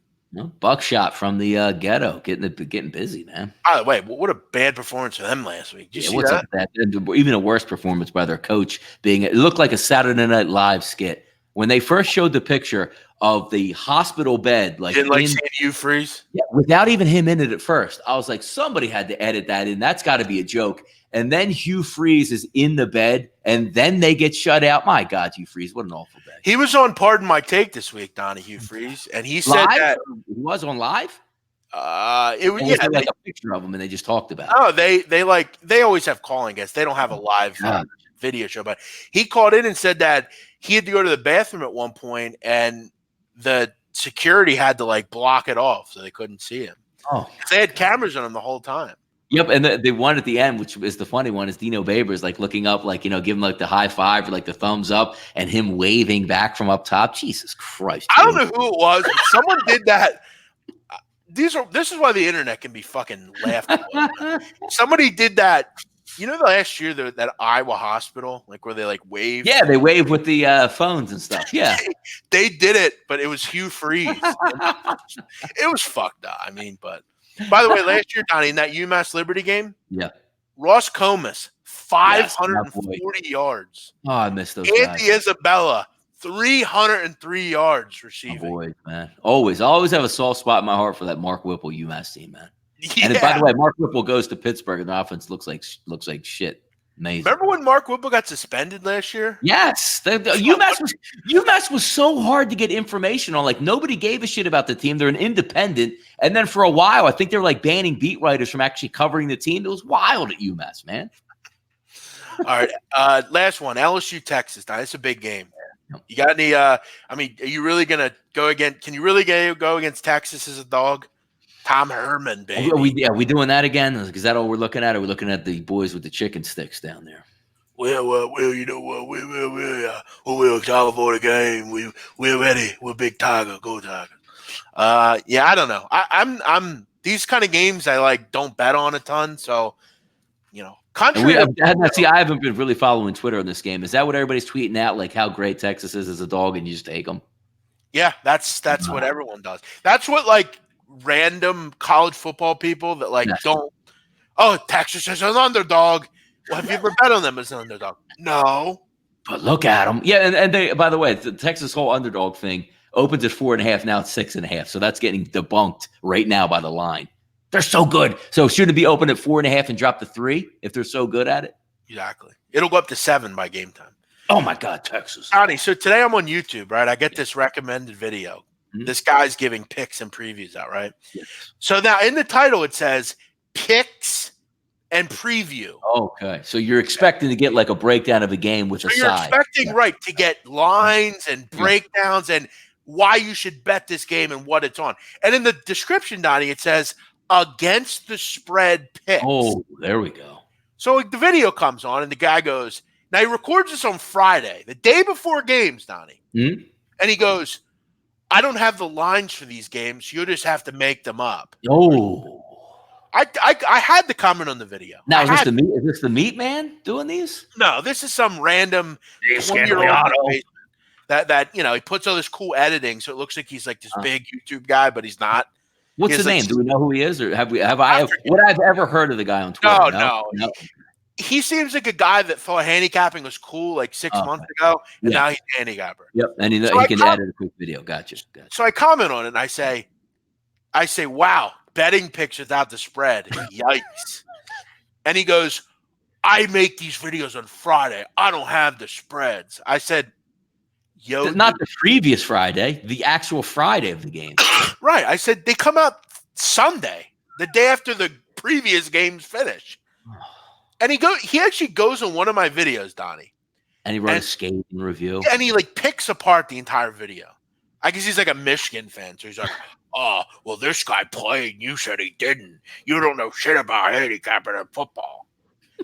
Speaker 2: Buckshot from the ghetto, getting busy, man.
Speaker 1: By the way, what a bad performance for them last week. Did you see
Speaker 2: what's
Speaker 1: that?
Speaker 2: Up with that? Even a worse performance by their coach. It looked like a Saturday Night Live skit. When they first showed the picture of the hospital bed, like,
Speaker 1: didn't like seeing Hugh Freeze?
Speaker 2: Yeah, without even him in it at first. I was like, somebody had to edit that in. That's got to be a joke. And then Hugh Freeze is in the bed, and then they get shut out. My God, Hugh Freeze, what an awful day.
Speaker 1: He was on Pardon My Take this week, Donnie, Hugh Freeze, and he said that
Speaker 2: he was on live.
Speaker 1: It was
Speaker 2: like a picture of him, and they just talked about.
Speaker 1: Oh, they always have calling guests. They don't have a live video show, but he called in and said that he had to go to the bathroom at one point, and the security had to like block it off so they couldn't see him.
Speaker 2: Oh,
Speaker 1: they had cameras on him the whole time.
Speaker 2: Yep, and the one at the end, which is the funny one, is Dino Babers like looking up, like, give him like the high five or like the thumbs up, and him waving back from up top. Jesus Christ!
Speaker 1: I don't know who it was, but someone did that. This is why the internet can be fucking laughed at. Somebody did that. The last year that Iowa hospital, like where they like wave.
Speaker 2: Yeah, they wave with the phones and stuff. Yeah,
Speaker 1: they did it, but it was Hugh Freeze. It was fucked up. I mean, but by the way, last year, Donnie, in that UMass Liberty game,
Speaker 2: yeah,
Speaker 1: Ross Comas, 540 yards.
Speaker 2: Oh, I missed those.
Speaker 1: Andy Isabella, 303 yards receiving.
Speaker 2: Oh, boy, man. Always have a soft spot in my heart for that Mark Whipple UMass team, man.
Speaker 1: Yeah.
Speaker 2: And by the way, Mark Whipple goes to Pittsburgh, and the offense looks like shit. Amazing.
Speaker 1: Remember when Mark Whipple got suspended last year?
Speaker 2: Yes. UMass was so hard to get information on. Like, nobody gave a shit about the team. They're an independent. And then for a while, I think they were like banning beat writers from actually covering the team. It was wild at UMass, man.
Speaker 1: All right. Last one, LSU, Texas. Now, it's a big game. You got any are you really going to go again? Can you really go against Texas as a dog? Tom Herman, baby.
Speaker 2: Are we doing that again? Is that all we're looking at? Are we looking at the boys with the chicken sticks down there?
Speaker 1: Well, you know what? We're excited for the game. We're ready. We're big Tiger. Go Tiger. Yeah, I don't know. I'm these kind of games I like don't bet on a ton. So, contrary.
Speaker 2: I haven't been really following Twitter on this game. Is that what everybody's tweeting out? Like how great Texas is as a dog, and you just take them? Yeah, that's what everyone does. That's what like random college football people that like don't. Oh, Texas is an underdog. Well, have you ever bet on them as an underdog? No. But look at them. Yeah, and they. By the way, the Texas whole underdog thing opens at 4.5. Now it's 6.5. So that's getting debunked right now by the line. They're so good. So should it be open at 4.5 and drop to 3 if they're so good at it? Exactly. It'll go up to 7 by game time. Oh my God, Texas. Johnny, so today I'm on YouTube, right? I get this recommended video. Mm-hmm. This guy's giving picks and previews out, right? Yes. So now in the title it says picks and preview. Okay. So you're expecting to get like a breakdown of a game with a side. You're expecting, right, to get lines and breakdowns and why you should bet this game and what it's on. And in the description, Donnie, it says against the spread picks. Oh, there we go. So the video comes on and the guy goes, now he records this on Friday, the day before games, Donnie. Mm-hmm. And he goes, I don't have the lines for these games. You just have to make them up. Oh. I had to comment on the video. Now, is this the meat man doing these? No, this is some random 20-year-old that he puts all this cool editing, so it looks like he's like this big YouTube guy, but he's not. What's the name? Do we know who he is, or have I ever heard of the guy on Twitter? No. He seems like a guy that thought handicapping was cool like 6 months ago, and now he's a handicapper. Yep, and he can edit a quick video. Gotcha. So I comment on it, and I say, wow, betting picks without the spread. Yikes. And he goes, I make these videos on Friday. I don't have the spreads. I said, not the previous Friday, the actual Friday of the game. Right. I said, they come out Sunday, the day after the previous games finish. And he actually goes on one of my videos, Donnie. And he wrote a skating review. And he like picks apart the entire video. I guess he's like a Michigan fan. So he's like, oh, well, this guy played. You said he didn't. You don't know shit about handicapping in football.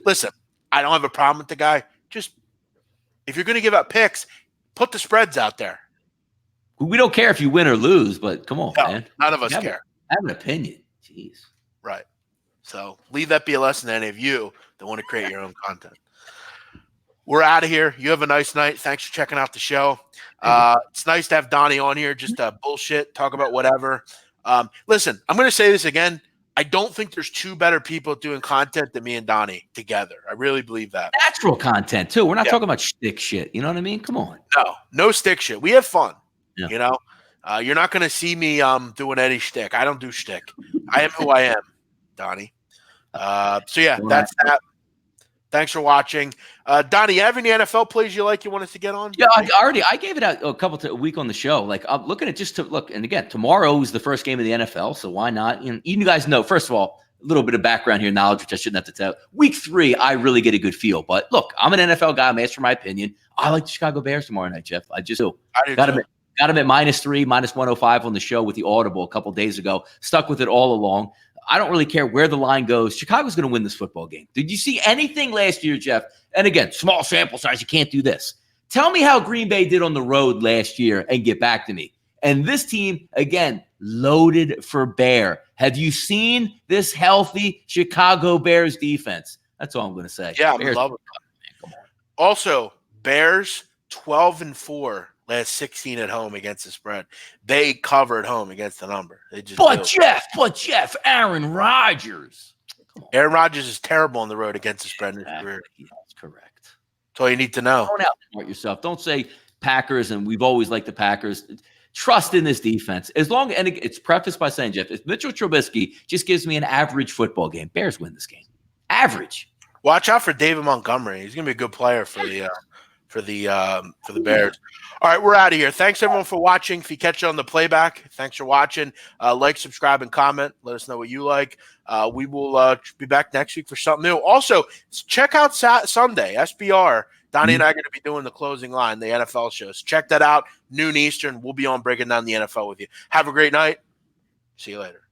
Speaker 2: Listen, I don't have a problem with the guy. Just if you're going to give out picks, put the spreads out there. We don't care if you win or lose, but come on, man. None of us care. Have an opinion. Jeez. Right. So leave that be a lesson to any of you that want to create your own content. We're out of here. You have a nice night. Thanks for checking out the show. It's nice to have Donnie on here, just bullshit, talk about whatever. Listen, I'm going to say this again.
Speaker 1: I don't think there's two better people doing content than me and Donnie together. I really believe that.
Speaker 2: Natural content too. We're not talking about stick shit. You know what I mean? Come on.
Speaker 1: No stick shit. We have fun.
Speaker 2: Yeah.
Speaker 1: You know, you're not going to see me doing any shtick. I don't do shtick. I am who I am, Donnie. So yeah, that's that. Thanks for watching. Donnie, you have any NFL plays you want us to get on?
Speaker 2: Yeah, I gave it out a week on the show. Like, I'm looking at just to look. And again, tomorrow is the first game of the NFL. So why not? You guys know, first of all, a little bit of background here, knowledge, which I shouldn't have to tell. Week 3, I really get a good feel. But look, I'm an NFL guy. I'm asked for my opinion. I like the Chicago Bears tomorrow night, Jeff. I just do. Got him at -3, -105 on the show with the Audible a couple days ago. Stuck with it all along. I don't really care where the line goes. Chicago's going to win this football game. Did you see anything last year, Jeff? And again, small sample size. You can't do this. Tell me how Green Bay did on the road last year and get back to me. And this team, again, loaded for bear. Have you seen this healthy Chicago Bears defense? That's all I'm going to say.
Speaker 1: Yeah,
Speaker 2: Bears,
Speaker 1: I love it. Come on. Also, Bears 12-4. Last 16 at home against the spread. They covered home against the number. They just
Speaker 2: Jeff, Aaron Rodgers.
Speaker 1: Aaron Rodgers is terrible on the road against the spread in his career.
Speaker 2: That's correct.
Speaker 1: That's all you need to know.
Speaker 2: Don't outsmart yourself. Don't say Packers, and we've always liked the Packers. Trust in this defense. And it's prefaced by saying, Jeff, if Mitchell Trubisky just gives me an average football game, Bears win this game. Average.
Speaker 1: Watch out for David Montgomery. He's going to be a good player for the Bears. All right, we're out of here. Thanks, everyone, for watching. If you catch it on the playback, thanks for watching. Like, subscribe, and comment. Let us know what you like. We will be back next week for something new. Also, check out Sunday, SBR. Donnie and I are going to be doing the closing line, the NFL shows. Check that out, noon Eastern. We'll be on breaking down the NFL with you. Have a great night. See you later.